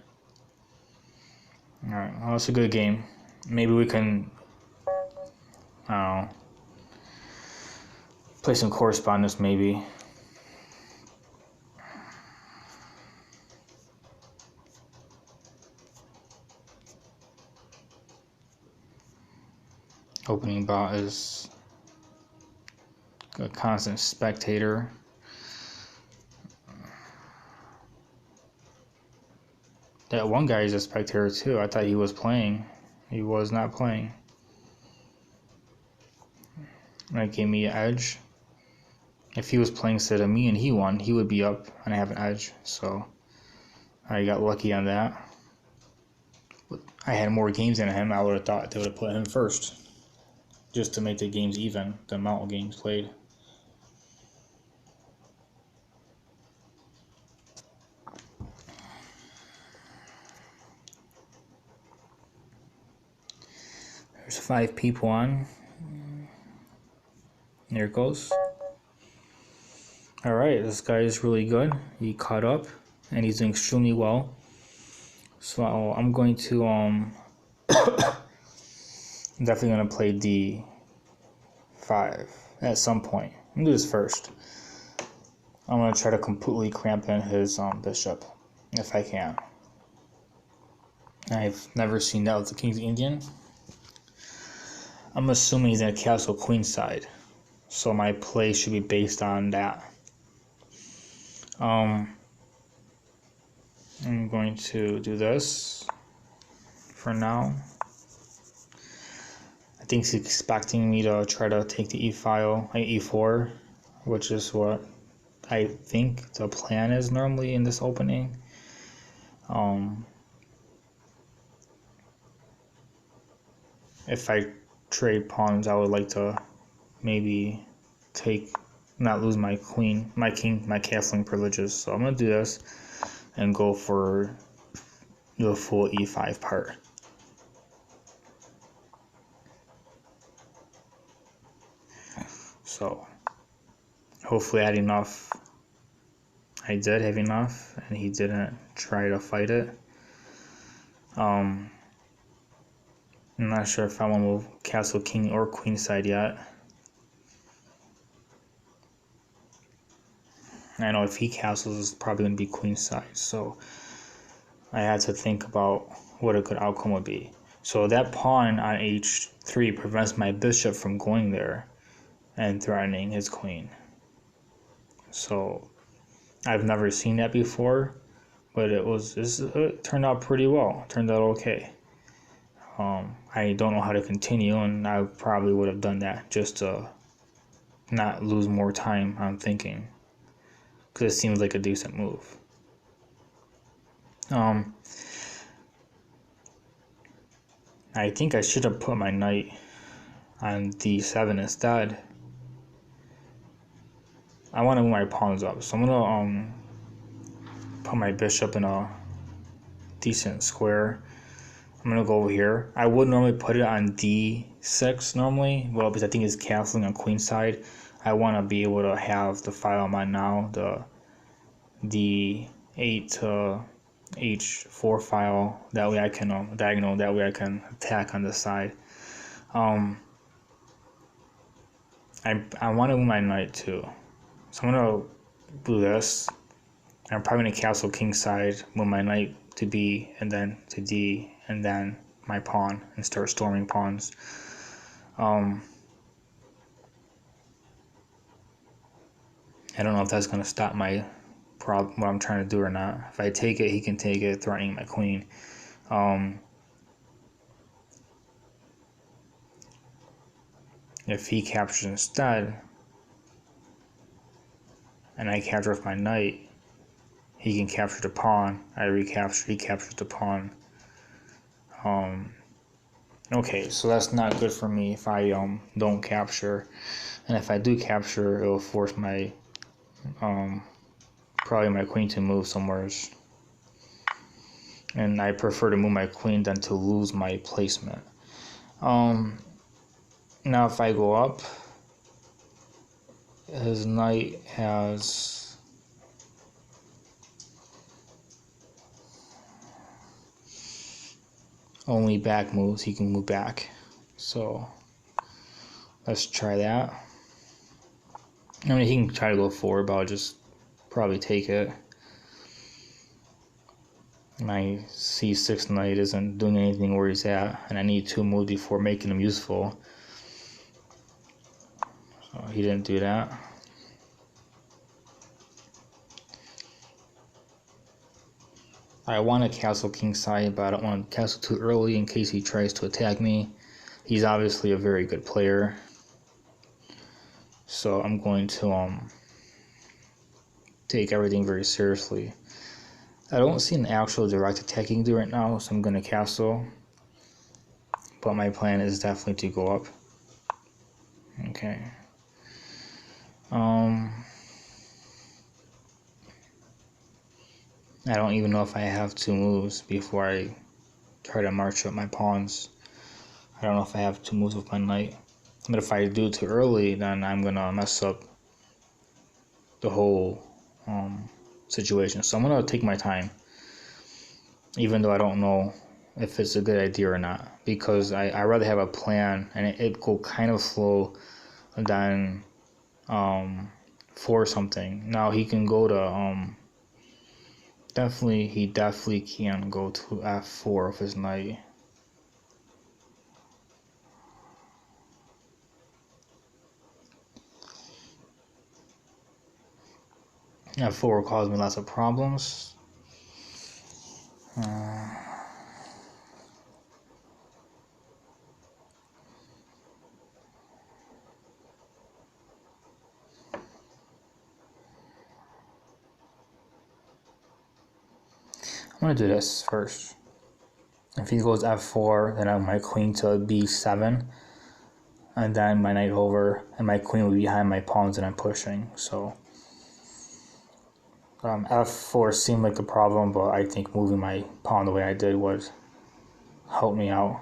Alright, well, it's a good game. Maybe we can, I don't know, play some correspondence maybe. Opening bot is a constant spectator. That one guy is a spectator too. I thought he was playing. He was not playing. That gave me an edge. If he was playing instead of me and he won, he would be up and I have an edge. So I got lucky on that. I had more games than him. I would have thought they would have put him first, just to make the games even, the amount of games played. There's 5 people on. There it goes. Alright, this guy is really good. He caught up and he's doing extremely well. So I'm going to definitely gonna play D5 at some point. I'm gonna do this first. I'm gonna try to completely cramp in his bishop if I can. I've never seen that with the King's Indian. I'm assuming he's in a castle queenside, so my play should be based on that. I'm going to do this for now. I think he's expecting me to try to take the e4, which is what I think the plan is normally in this opening. If I trade pawns, I would like to maybe not lose my queen, my king, my castling privileges. So I'm gonna do this and go for the full e5 part. So hopefully I had enough. I did have enough, and he didn't try to fight it. I'm not sure if I want to move castle, king, or queen side yet. I know if he castles, it's probably going to be queen side, so I had to think about what a good outcome would be. So that pawn on h3 prevents my bishop from going there and threatening his queen. So I've never seen that before, but it turned out pretty well. It turned out okay. I don't know how to continue, and I probably would have done that just to not lose more time on thinking, because it seems like a decent move. I think I should have put my knight on d7 instead. I want to move my pawns up, so I'm gonna put my bishop in a decent square. I'm gonna go over here. I would normally put it on d6 normally, well, because I think it's castling on queen side. I want to be able to have the file I'm on now, the d8 to h4 file. That way I can diagonal. That way I can attack on this side. I want to move my knight too, so I'm gonna do this. I'm probably gonna castle king side, move my knight to B and then to D, and then my pawn, and start storming pawns. I don't know if that's gonna stop my problem, what I'm trying to do or not. If I take it, he can take it, threatening my queen. If he captures instead, and I capture with my knight, he can capture the pawn. I recapture, he captures the pawn. Okay, so that's not good for me if I don't capture, and if I do capture, it will force my probably my queen to move somewhere, and I prefer to move my queen than to lose my placement. Now if I go up, his knight has only back moves. He can move back, so let's try that. I mean, he can try to go forward, but I'll just probably take it. My c6 knight isn't doing anything where he's at, and I need 2 moves before making him useful. So he didn't do that. I want to castle king side, but I don't want to castle too early in case he tries to attack me. He's obviously a very good player, so I'm going to take everything very seriously. I don't see an actual direct attack he can do right now, so I'm going to castle, but my plan is definitely to go up. Okay. I don't even know if I have 2 moves before I try to march up my pawns. I don't know if I have 2 moves with my knight. But if I do it too early, then I'm gonna mess up the whole situation. So I'm gonna take my time, even though I don't know if it's a good idea or not, because I rather have a plan and it go kind of slow than for something. Now he can go to he definitely can go to f4 of his knight. F4 will cause me lots of problems. I'm gonna do this first. If he goes f4, then I have my queen to b7, and then my knight over, and my queen will be behind my pawns and I'm pushing. So f4 seemed like a problem, but I think moving my pawn the way I did would help me out.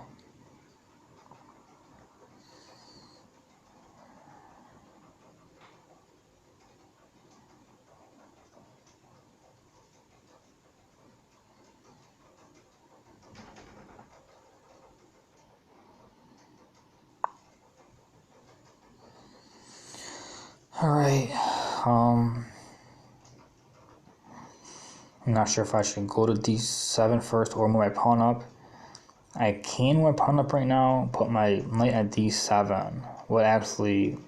Alright, I'm not sure if I should go to d7 first or move my pawn up. I can move my pawn up right now, put my knight at d7 would actually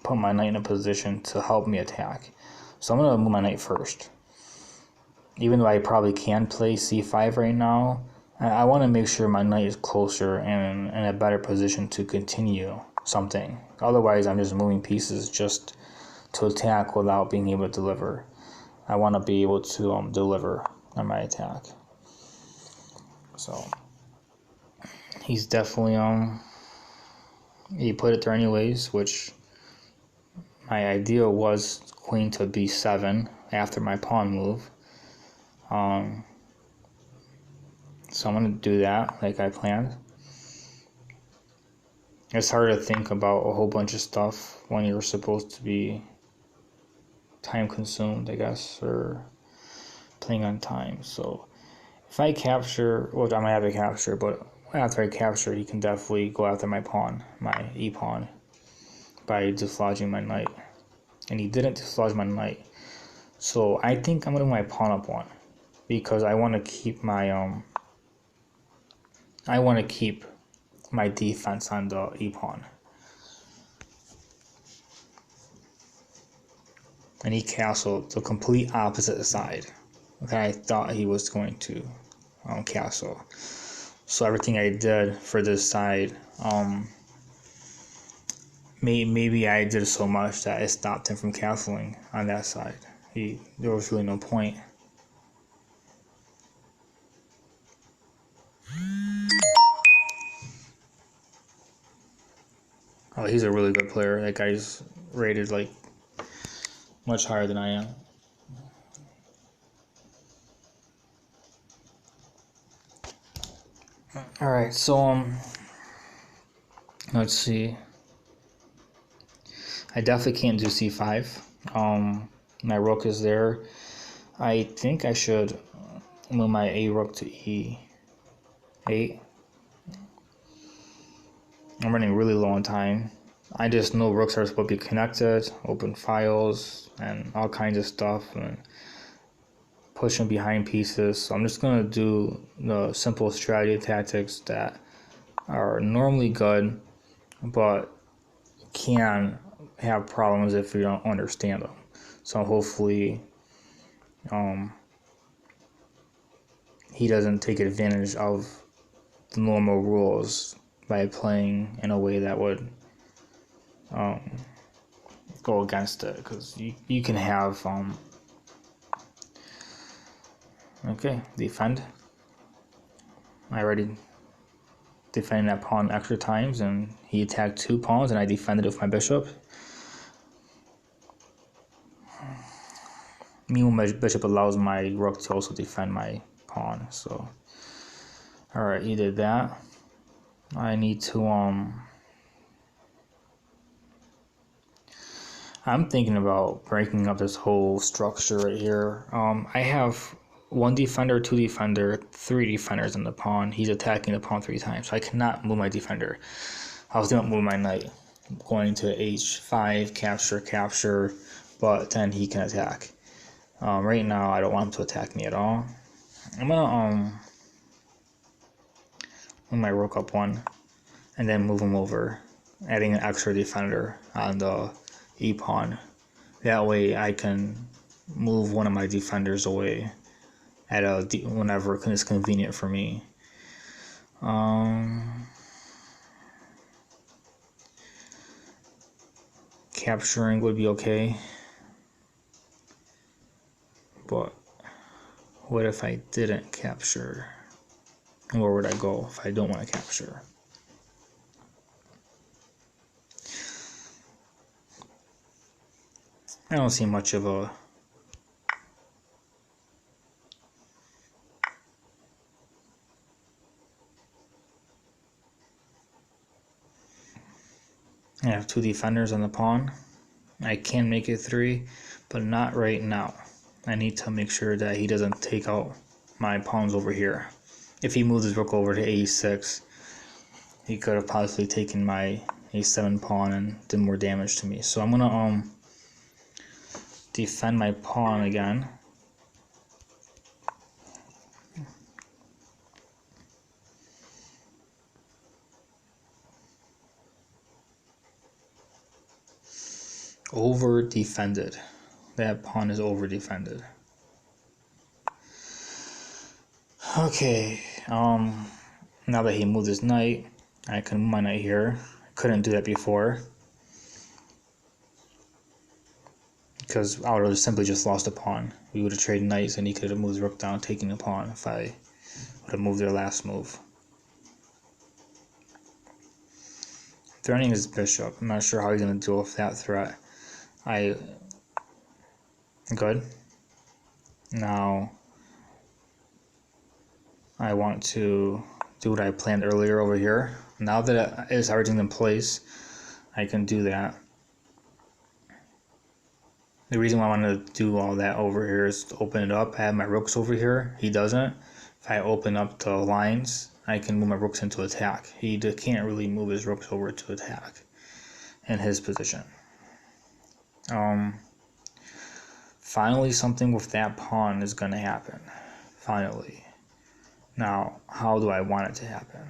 put my knight in a position to help me attack. So I'm going to move my knight first. Even though I probably can play c5 right now, I want to make sure my knight is closer and in a better position to continue something. Otherwise, I'm just moving pieces just to attack without being able to deliver. I want to be able to deliver on my attack. So he's definitely he put it there anyways, which my idea was queen to b7 after my pawn move. So I'm gonna do that like I planned. It's hard to think about a whole bunch of stuff when you're supposed to be time consumed, I guess, or playing on time. So if I capture, well, I might have to capture, but after I capture, he can definitely go after my pawn, my e-pawn, by dislodging my knight. And he didn't dislodge my knight. So I think I'm gonna move my pawn up one, because I want to keep my defense on the e-pawn. And he castled the complete opposite side that I thought he was going to castle. So everything I did for this side, maybe I did so much that it stopped him from castling on that side. There was really no point. Oh, he's a really good player. That guy's rated like much higher than I am. All right, so let's see. I definitely can't do c5. My rook is there. I think I should move my a rook to e8. I'm running really low on time. I just know rooks are supposed to be connected, open files, and all kinds of stuff, and pushing behind pieces. So I'm just gonna do the simple strategy tactics that are normally good, but can have problems if you don't understand them. So hopefully, he doesn't take advantage of the normal rules by playing in a way that would go against it, because you can have okay, defend. I already defended that pawn extra times, and he attacked 2 pawns, and I defended it with my bishop. Meanwhile, my bishop allows my rook to also defend my pawn. So, all right, he did that. I need to I'm thinking about breaking up this whole structure right here. I have one defender, two defender, three defenders in the pawn. He's attacking the pawn 3 times, so I cannot move my defender. I was gonna move my knight, going to h5, capture, capture, but then he can attack. Right now, I don't want him to attack me at all. I'm gonna move my rook up 1, and then move him over, adding an extra defender on the e pawn. That way I can move one of my defenders away at whenever it's convenient for me. Capturing would be okay, but what if I didn't capture? Where would I go if I don't want to capture? I don't see much of a I have 2 defenders on the pawn. I can make it 3, but not right now. I need to make sure that he doesn't take out my pawns over here. If he moves his rook over to a6, he could have possibly taken my a7 pawn and did more damage to me. So I'm gonna defend my pawn again. Over defended. That pawn is over defended. Okay, now that he moved his knight, I can move my knight here. I couldn't do that before, because I would have simply just lost a pawn. We would have traded knights and he could have moved his rook down, taking the pawn if I would have moved their last move. Threatening his bishop. I'm not sure how he's going to deal with that threat. Good. Now, I want to do what I planned earlier over here. Now that it's everything in place, I can do that. The reason why I want to do all that over here is to open it up. I have my rooks over here. He doesn't. If I open up the lines, I can move my rooks into attack. He can't really move his rooks over to attack in his position. Finally, something with that pawn is going to happen. Finally. Now, how do I want it to happen?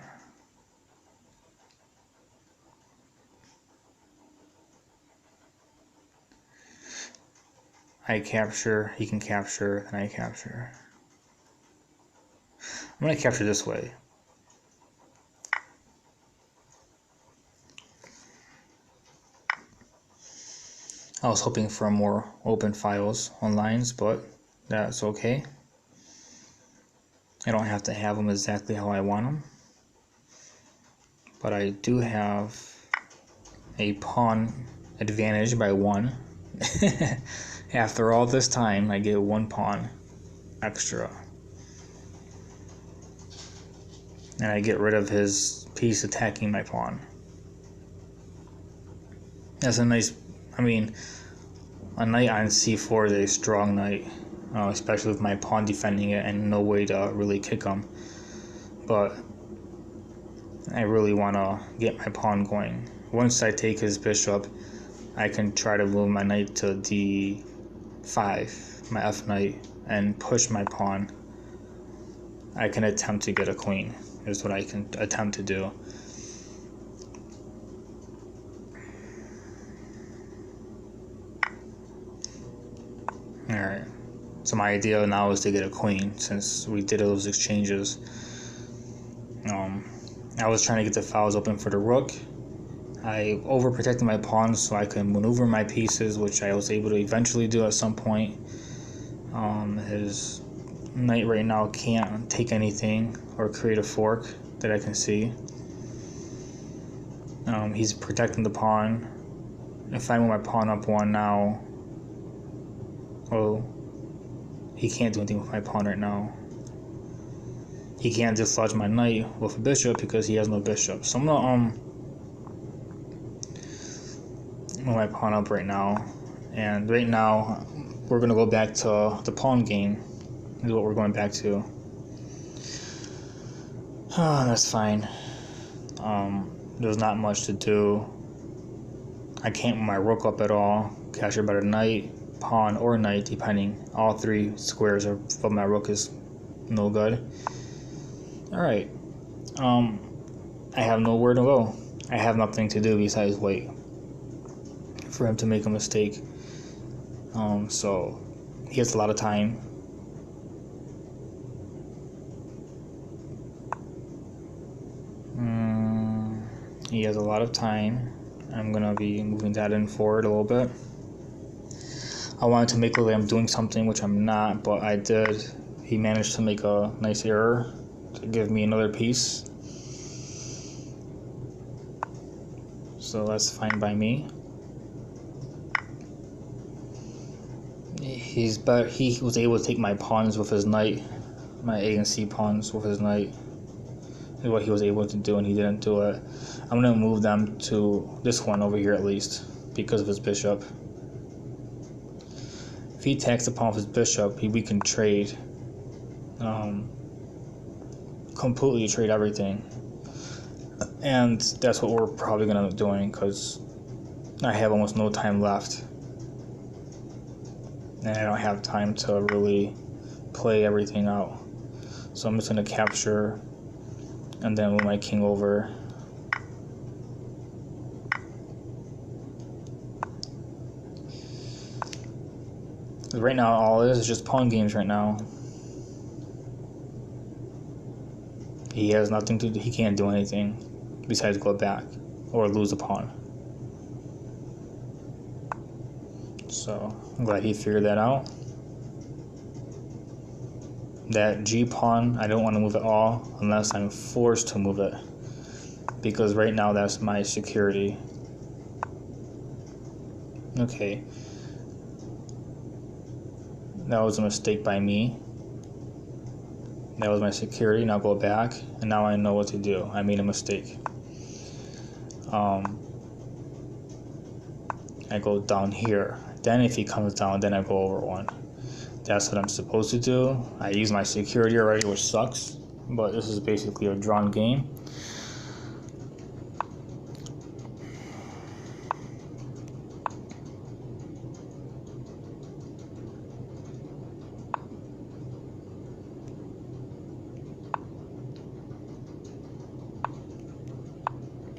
I capture, he can capture, and I capture. I'm going to capture this way. I was hoping for more open files on lines, but that's okay. I don't have to have them exactly how I want them. But I do have a pawn advantage by 1. After all this time, I get 1 pawn extra. And I get rid of his piece attacking my pawn. That's a nice, a knight on c4 is a strong knight, especially with my pawn defending it and no way to really kick him. But I really want to get my pawn going. Once I take his bishop, I can try to move my knight to d5, my f knight, and push my pawn. I can attempt to get a queen, is what I can attempt to do. Alright, so my idea now is to get a queen, since we did those exchanges. I was trying to get the files open for the rook. I overprotected my pawns so I could maneuver my pieces, which I was able to eventually do at some point. His knight right now can't take anything or create a fork that I can see. He's protecting the pawn. If I move my pawn up 1 now, oh, he can't do anything with my pawn right now. he can't dislodge my knight with a bishop because he has no bishop. So I'm gonna move my pawn up right now, and right now we're gonna go back to the pawn game. Is what we're going back to. That's fine. There's not much to do. I can't move my rook up at all. Capture by the knight, pawn, or knight, depending. All three squares of my rook is no good. Alright. I have nowhere to go. I have nothing to do besides wait for him to make a mistake. So he has a lot of time. He has a lot of time. I'm gonna be moving that in forward a little bit. I wanted to make it like I'm doing something, which I'm not, but I did. He managed to make a nice error to give me another piece. So that's fine by me. He was able to take my pawns with his knight, my A and C pawns with his knight. Is what he was able to do, and he didn't do it. I'm gonna move them to this one over here at least because of his bishop. If he attacks the pawn with his bishop, we can trade, completely trade everything, and that's what we're probably gonna be doing because I have almost no time left, and I don't have time to really play everything out. So I'm just gonna capture and then move my king over. Right now, all it is just pawn games right now. He has nothing to do. He can't do anything besides go back or lose a pawn. So I'm glad he figured that out. That G pawn, I don't want to move at all unless I'm forced to move it, because right now that's my security. Okay. That was a mistake by me. That was my security. Now go back, and now I know what to do. I made a mistake. I go down here. Then if he comes down, then I go over one. That's what I'm supposed to do. I use my security already, which sucks, but this is basically a drawn game.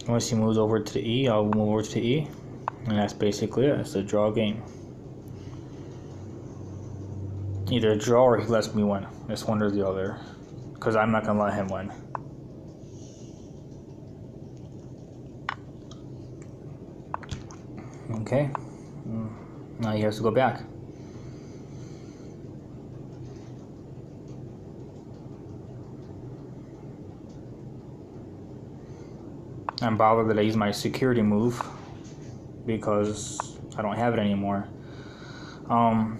Once he moves over to the E, I'll move over to the E, and that's basically it. It's a draw game. Either a draw or he lets me win. It's one or the other, because I'm not going to let him win. Okay, now he has to go back. I'm bothered that I use my security move because I don't have it anymore. I'm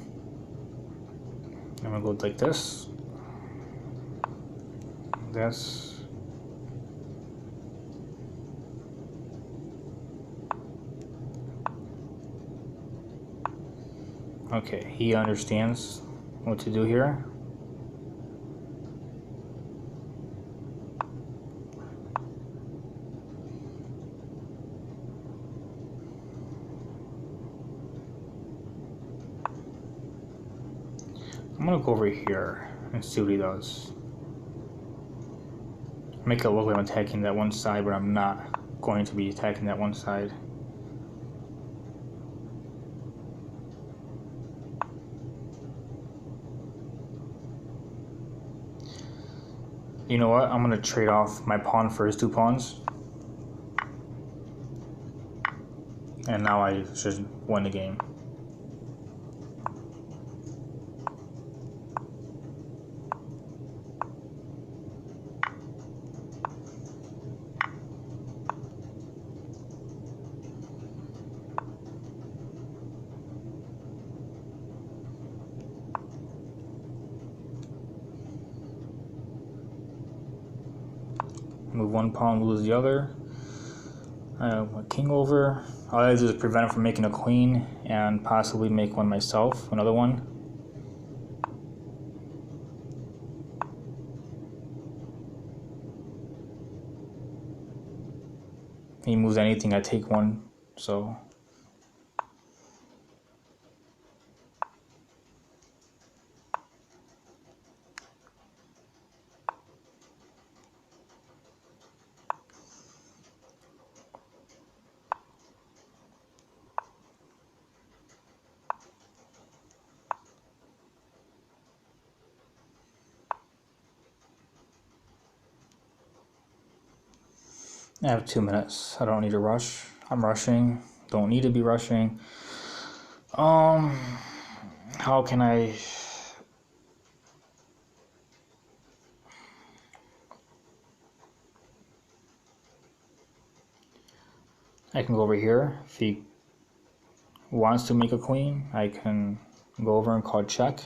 gonna go like this. This. Okay, he understands what to do here. I'm gonna go over here and see what he does. Make it look like I'm attacking that one side, but I'm not going to be attacking that one side. You know what? I'm gonna trade off my pawn for his 2 pawns. And now I should win the game. Move one pawn, lose the other. I have a king over. All I do is prevent him from making a queen and possibly make one myself, another one. He moves anything, I take one, so. I have 2 minutes. I don't need to rush. I'm rushing. Don't need to be rushing. How can I can go over here. If he wants to make a queen, I can go over and call check.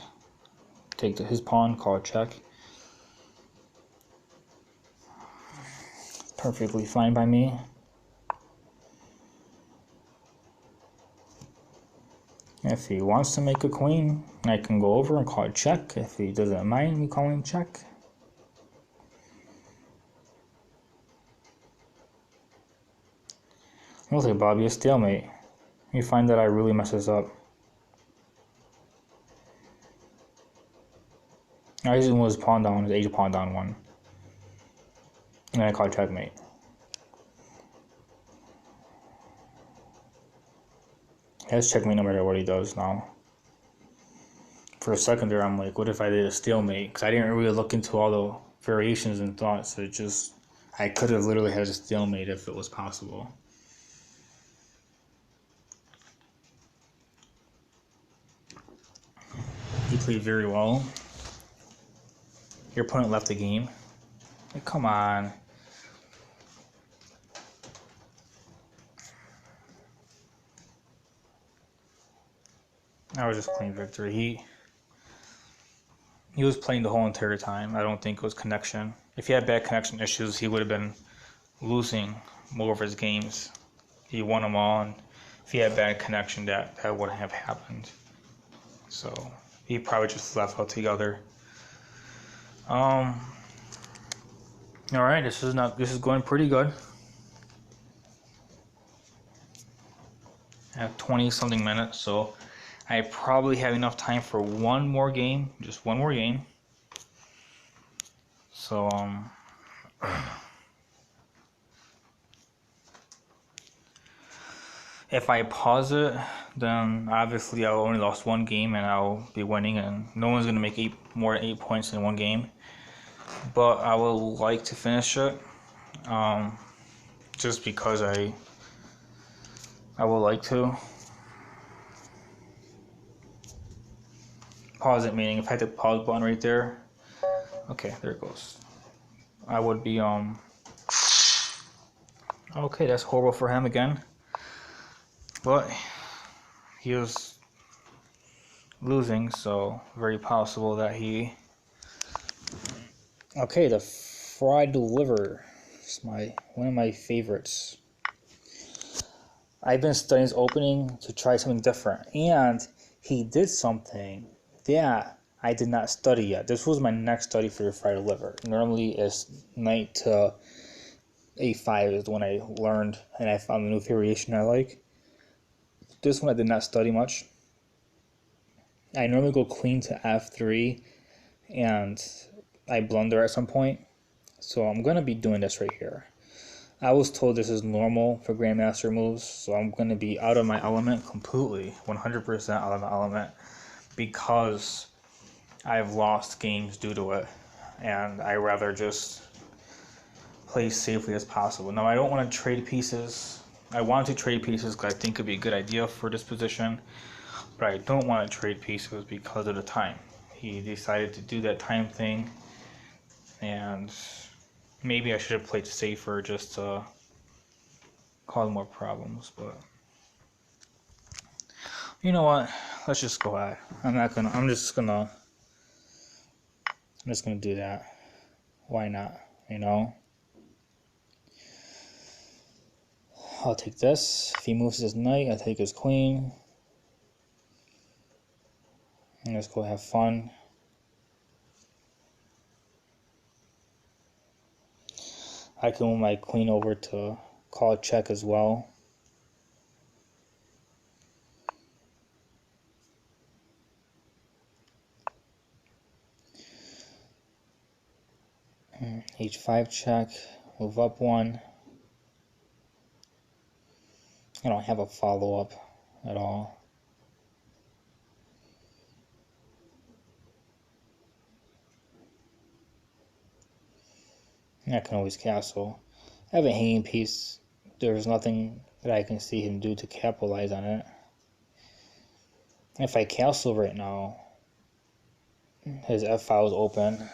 Take his pawn, call check. Perfectly fine by me. If he wants to make a queen, I can go over and call check. If he doesn't mind me calling check. Looks like Bobby, a stalemate. You find that I really mess this up. I usually move his pawn down, his age pawn down one. And then I call checkmate. He has checkmate no matter what he does now. For a second there, I'm like, what if I did a stalemate? Because I didn't really look into all the variations and thoughts. It just, I could have literally had a stalemate if it was possible. He played very well. Your opponent left the game. Like, come on. I was just playing victory. He was playing the whole entire time. I don't think it was connection. If he had bad connection issues, he would have been losing more of his games. He won them all, and if he had bad connection, that wouldn't have happened. So he probably just left altogether. All right, this is going pretty good. I have 20 something minutes, so I probably have enough time for one more game, just one more game. So if I pause it, then obviously I'll only lost one game and I'll be winning, and no one's gonna make more than 8 points in one game. But I would like to finish it, just because I would like to. Pause it, meaning if I hit the pause button right there, okay, there it goes. I would be okay, that's horrible for him again. But he was losing, so very possible that he. Okay, the fried liver is one of my favorites. I've been studying his opening to try something different, and he did something that I did not study yet. This was my next study for the fried liver. Normally it's knight to a5 is the one I learned, and I found a new variation I like. This one I did not study much. I normally go queen to f3, and I blunder at some point. So I'm going to be doing this right here. I was told this is normal for Grandmaster moves, so I'm going to be out of my element completely, 100% out of my element, because I've lost games due to it, and I rather just play safely as possible. Now, I don't want to trade pieces. I want to trade pieces because I think it would be a good idea for this position, but I don't want to trade pieces because of the time. He decided to do that time thing, and maybe I should have played safer just to cause more problems, but you know what? Let's just go ahead. I'm just gonna do that. Why not? You know? I'll take this. If he moves his knight, I take his queen. And let's go have fun. I can move my queen over to call check as well. H5 check, move up one. I don't have a follow-up at all. I can always castle. I have a hanging piece. There's nothing that I can see him do to capitalize on it. If I castle right now, his f-file is open.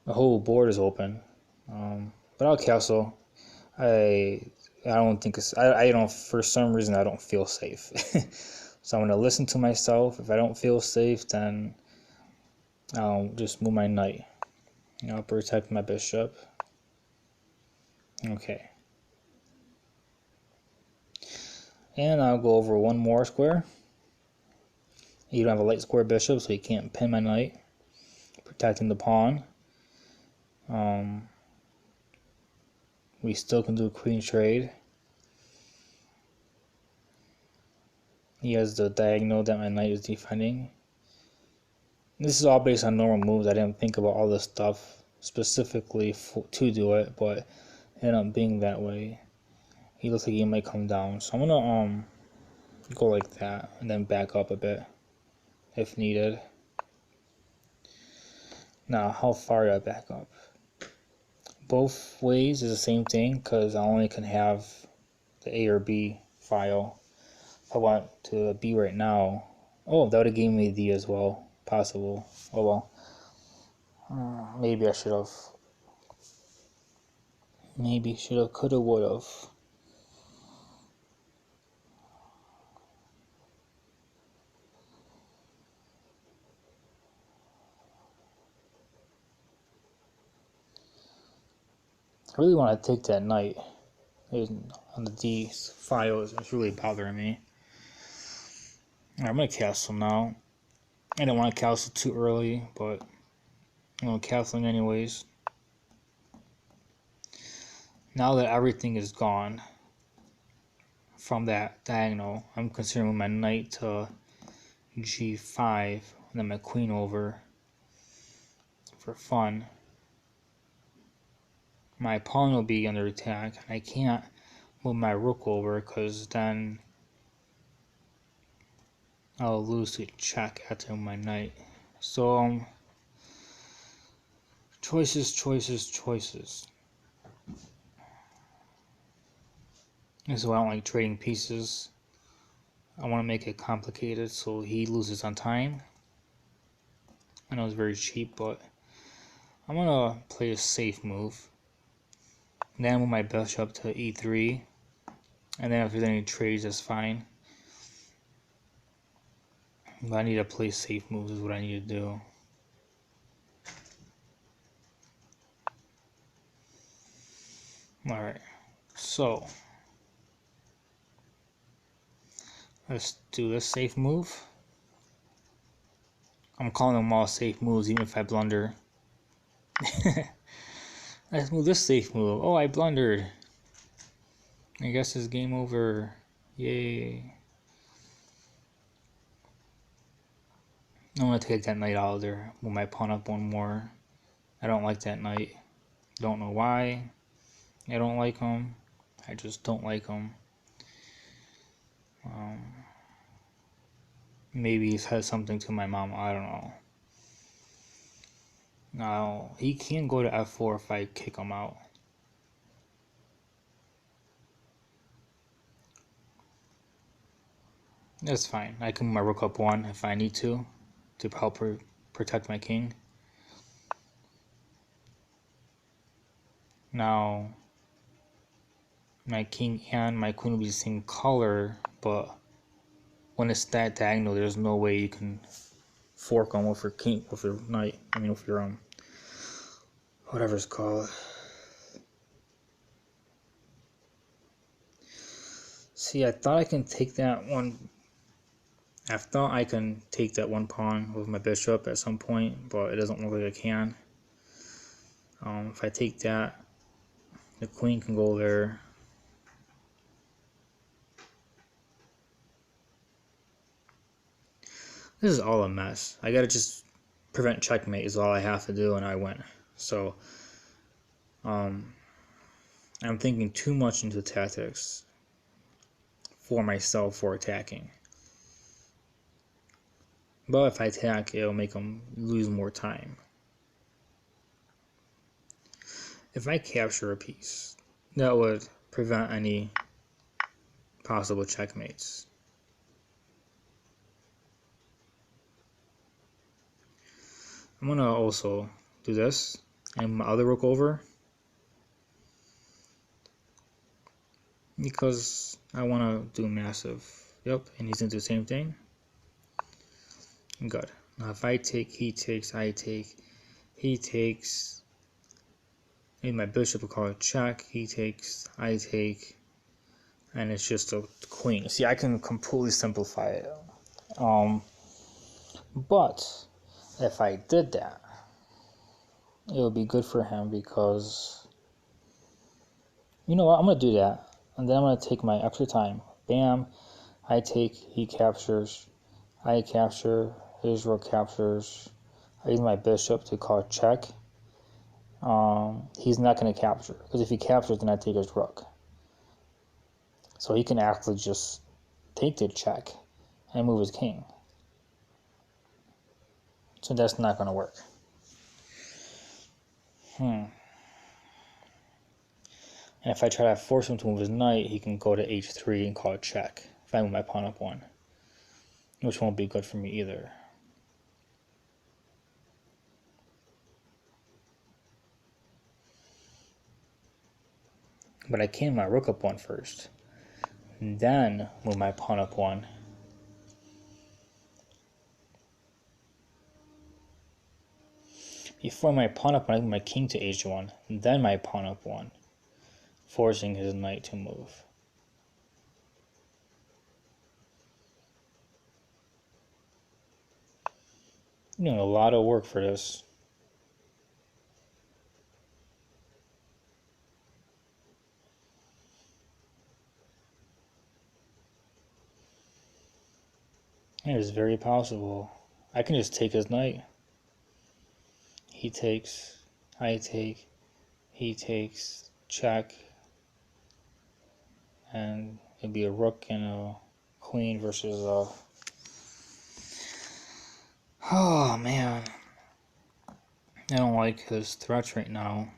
The whole board is open. But I'll castle. I don't think it's... I don't... For some reason, I don't feel safe. So I'm going to listen to myself. If I don't feel safe, then I'll just move my knight. I'll protect my bishop. Okay. And I'll go over one more square. You don't have a light square bishop, so you can't pin my knight. Protecting the pawn. We still can do a queen trade. He has the diagonal that my knight is defending. This is all based on normal moves. I didn't think about all this stuff specifically to do it, but it ended up being that way. He looks like he might come down, so I'm gonna go like that and then back up a bit if needed. Now, how far do I back up? Both ways is the same thing because I only can have the A or B file. If I want to B right now, oh, that would have given me D as well. Possible. Oh well. Maybe I should have. Maybe should have, could have, would have. I really want to take that knight. On the D file, it's really bothering me. Alright, I'm going to castle now. I didn't want to castle too early, but I'm castling anyways. Now that everything is gone from that diagonal, I'm considering my knight to G5 and then my queen over for fun. My pawn will be under attack, and I can't move my rook over because then I'll lose to check after my knight. So, choices. And so I don't like trading pieces. I want to make it complicated so he loses on time. I know it's very cheap, but I'm going to play a safe move. And then move my bishop to E3. And then if there's any trades, that's fine. But I need to play safe moves is what I need to do. Alright, so let's do this safe move. I'm calling them all safe moves even if I blunder. Let's move this safe move. Oh, I blundered. I guess it's game over. Yay. I'm going to take that knight out of there. Move my pawn up one more. I don't like that knight. Don't know why. I don't like him. I just don't like him. Maybe he said something to my mom. I don't know. Now, he can go to F4 if I kick him out. That's fine. I can move my rook up one if I need to help protect my king. Now, my king and my queen will be the same color, but when it's that diagonal, there's no way you can fork them with your king, with your knight. I mean, with your whatever it's called. See, I thought I can take that one. I thought I can take that one pawn with my bishop at some point, but it doesn't look like I can. If I take that, the queen can go there. This is all a mess. I gotta just prevent checkmate is all I have to do, and I win. So, I'm thinking too much into tactics for myself for attacking. But if I attack, it'll make them lose more time. If I capture a piece, that would prevent any possible checkmates. I'm gonna also do this and my other rook over because I want to do massive. Yep, and he's gonna do the same thing. Good. Now if I take, he takes, I take, he takes. Maybe my bishop will call it check. He takes, I take, and it's just a queen. See, I can completely simplify it. But if I did that, it would be good for him because, you know what, I'm going to do that. And then I'm going to take my extra time. Bam, I take, he captures, I capture, his rook captures. I use my bishop to call check. He's not going to capture, because if he captures, then I take his rook. So he can actually just take the check and move his king. So that's not going to work. And if I try to force him to move his knight, he can go to h3 and call it check if I move my pawn up one, which won't be good for me either. But I can my rook up one first, then move my pawn up one. Before my pawn up one, I move my king to h1, then my pawn up one, forcing his knight to move. Doing a lot of work for this. It is very possible. I can just take his knight. He takes, I take, he takes, check, and it'd be a rook and a queen versus a... Oh man, I don't like his threats right now.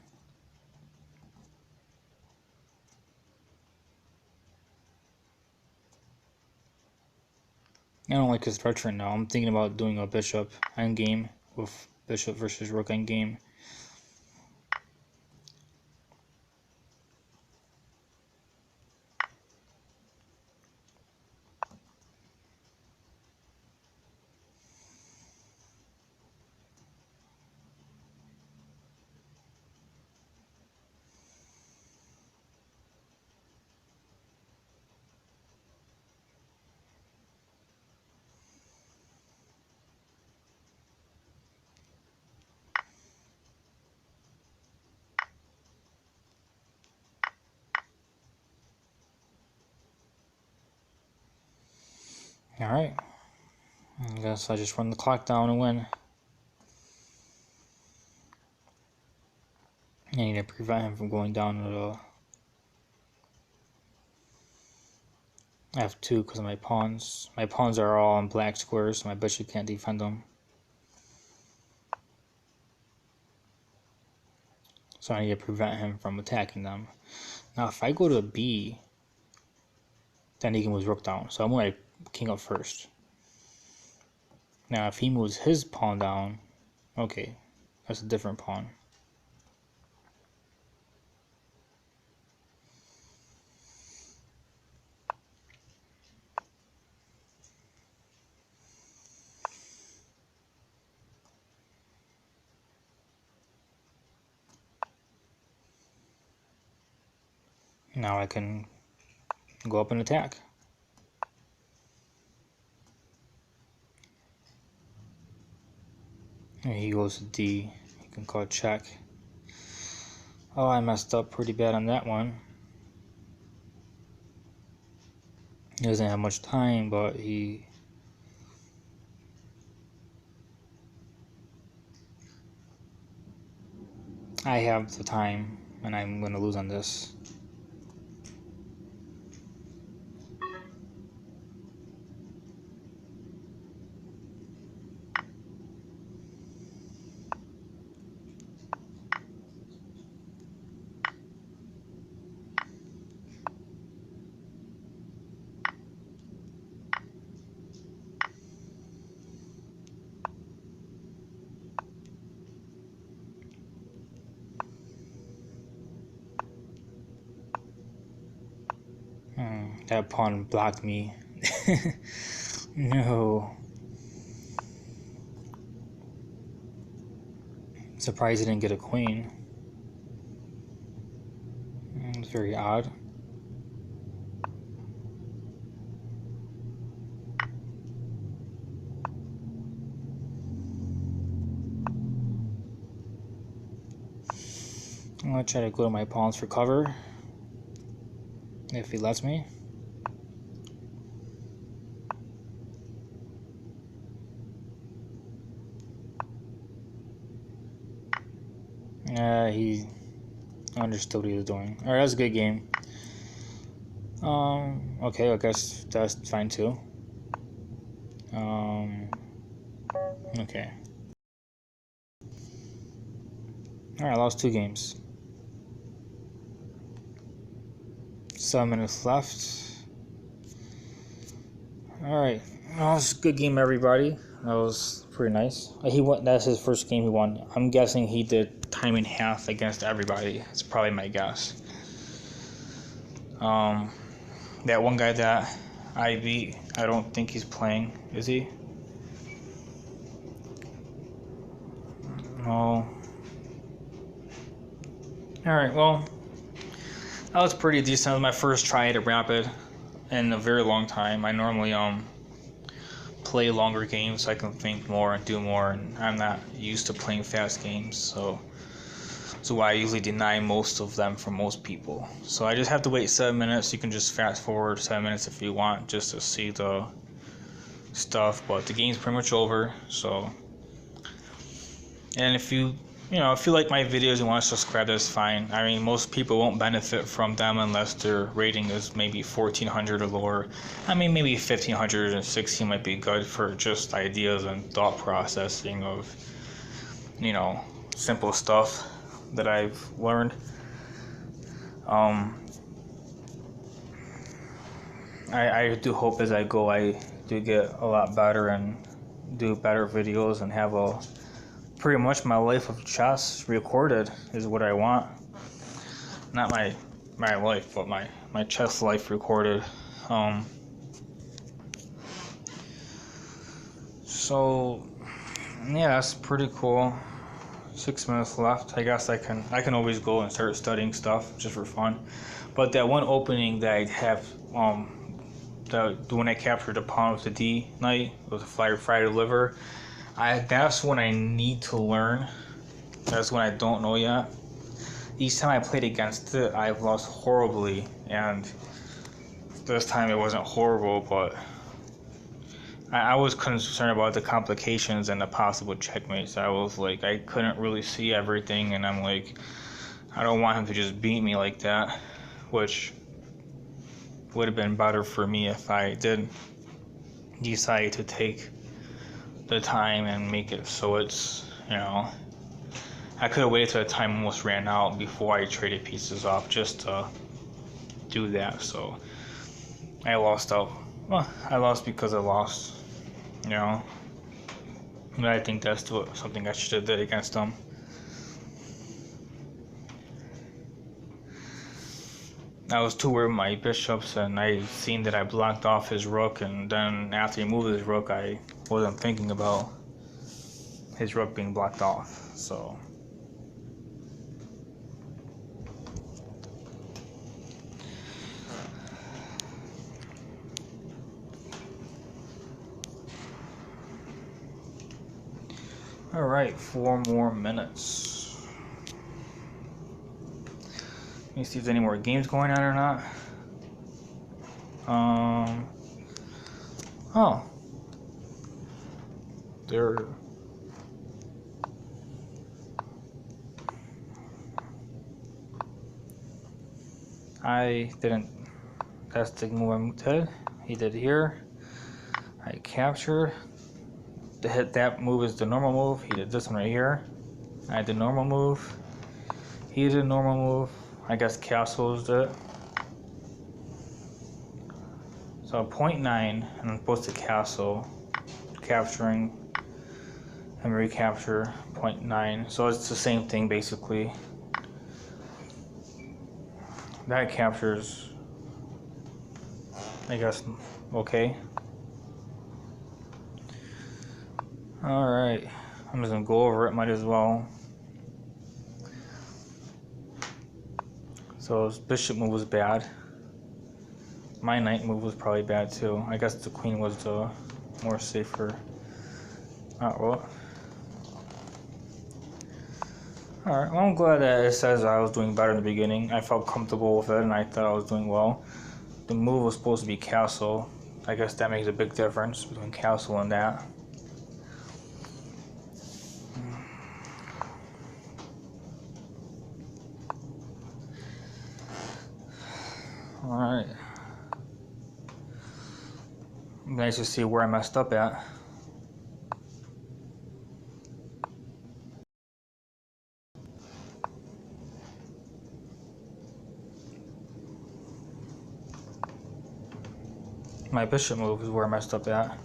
I don't like his threats right now. I'm thinking about doing a bishop endgame with bishop versus rook endgame. Alright, I guess I just run the clock down and win. I need to prevent him from going down to the f2 because of my pawns. My pawns are all on black squares, so my bishop can't defend them. So I need to prevent him from attacking them. Now if I go to b, then he can move rook down. So I'm going to king up first. Now if he moves his pawn down, okay, that's a different pawn. Now I can go up and attack. And he goes to D. You can call check. Oh, I messed up pretty bad on that one. He doesn't have much time, but I have the time, and I'm going to lose on this. That pawn blocked me. No. Surprised he didn't get a queen. It's very odd. I'm gonna try to go to my pawns for cover, if he lets me. He understood what he was doing. Alright, that's a good game. Okay, I guess that's fine too. Okay. Alright, I lost 2 games. 7 minutes left. Alright. Well, it's a good game, everybody. That was pretty nice. He won. That's his first game he won. I'm guessing he did time in half against everybody. It's probably my guess. That one guy that I beat, I don't think he's playing, is he? No. Alright, well, that was pretty decent. It was my first try at a Rapid in a very long time. I normally play longer games so I can think more and do more, and I'm not used to playing fast games, so why I usually deny most of them from most people. So I just have to wait 7 minutes. You can just fast forward 7 minutes if you want, just to see the stuff, but the game's pretty much over. So, and if you like my videos and want to subscribe, that's fine. I mean, most people won't benefit from them unless their rating is maybe 1400 or lower. I mean, maybe 1516 might be good for just ideas and thought processing of, simple stuff that I've learned. I do hope as I go, I do get a lot better and do better videos and have pretty much my life of chess recorded is what I want. Not my life, but my chess life recorded. So yeah, that's pretty cool. 6 minutes left. I guess I can always go and start studying stuff just for fun. But that one opening that I have, the when I captured the pawn with the D knight with the fried liver, that's when I need to learn. That's when I don't know yet. Each time I played against it, I've lost horribly, and this time it wasn't horrible, but I was concerned about the complications and the possible checkmates. I was like, I couldn't really see everything, and I'm like, I don't want him to just beat me like that, which would have been better for me if I did decide to take the time and make it so it's, I could have waited till the time almost ran out before I traded pieces off just to do that. So I lost out. Well, I lost because I lost. But I think that's something I should have did against them. I was too worried with my bishops, and I seen that I blocked off his rook, and then after he moved his rook, I wasn't thinking about his rook being blocked off. So Alright, 4 more minutes. Let me see if there's any more games going on or not. Oh. There. I didn't. That's the move I did. He did here. I captured. To hit that move is the normal move. He did this one right here. I did normal move. He did normal move. I guess castles it. So 0.9, and I'm supposed to castle, capturing, and recapture 0.9. So it's the same thing basically. That captures, I guess, okay. Alright, I'm just gonna go over it, might as well. So his bishop move was bad. My knight move was probably bad too. I guess the queen was the more safer. Well. Alright, well, I'm glad that it says I was doing better in the beginning. I felt comfortable with it and I thought I was doing well. The move was supposed to be castle. I guess that makes a big difference between castle and that. Alright. Nice to see where I messed up at. My bishop move is where I messed up at.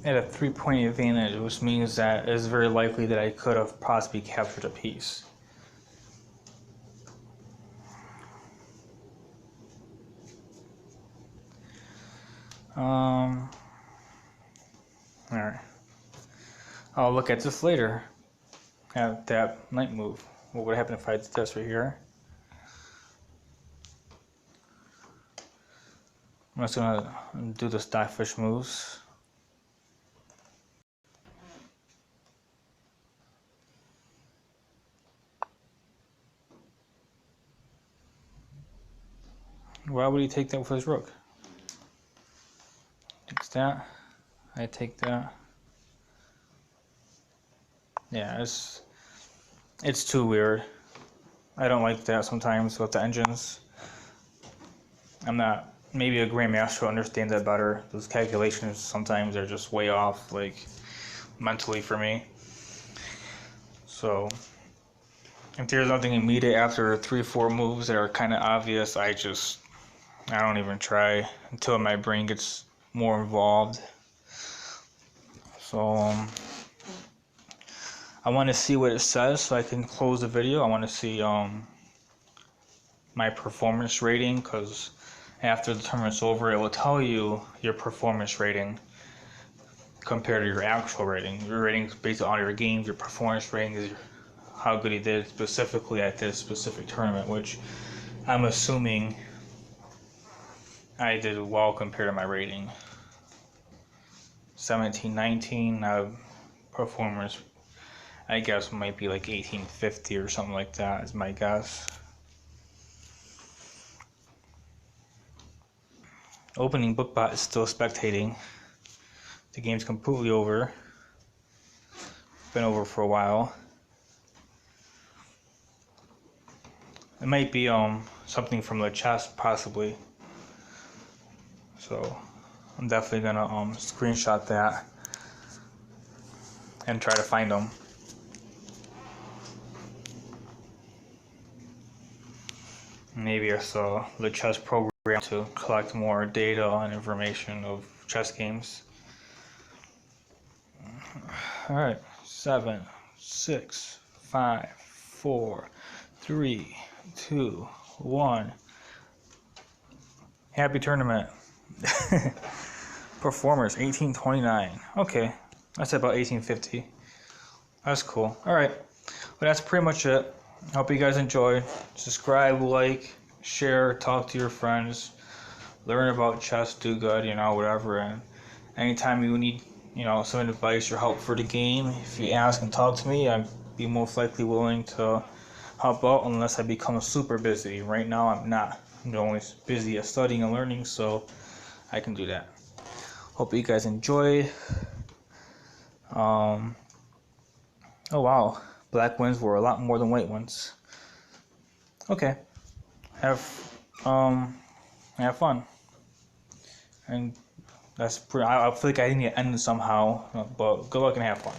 I had a 3-point advantage, which means that it's very likely that I could have possibly captured a piece. Alright. I'll look at this later. At that knight move. What would happen if I did this right here? I'm just gonna do the stockfish moves. Why would he take that with his rook? Takes that. I take that. Yeah, it's too weird. I don't like that sometimes with the engines. I'm not, maybe a grandmaster will understand that better. Those calculations sometimes are just way off, like mentally for me. So if there's nothing immediate after 3-4 moves that are kind of obvious, I don't even try until my brain gets more involved. So I want to see what it says so I can close the video. I want to see my performance rating, because after the tournament's over, it will tell you your performance rating compared to your actual rating. Your rating is based on all your games. Your performance rating is how good he did specifically at this specific tournament, which I'm assuming I did well compared to my rating. 17-19, performance, I guess, might be like 1850 or something like that is my guess. Opening bookbot is still spectating. The game's completely over. Been over for a while. It might be something from the chest possibly. So I'm definitely gonna screenshot that and try to find them. Maybe I saw the chess program to collect more data and information of chess games. Alright, 7, 6, 5, 4, 3, 2, 1. Happy tournament. Performers 1829. Okay, that's about 1850. That's cool. Alright, well, that's pretty much it. I hope you guys enjoyed. Subscribe, like, share, talk to your friends, learn about chess, do good, whatever. And anytime you need some advice or help for the game, if you ask and talk to me, I'd be most likely willing to help out unless I become super busy. Right now, I'm not. I'm always busy at studying and learning, so I can do that. Hope you guys enjoyed. Oh wow, black ones were a lot more than white ones. Okay, have fun, and that's pretty. I feel like I need to end it somehow, but good luck and have fun.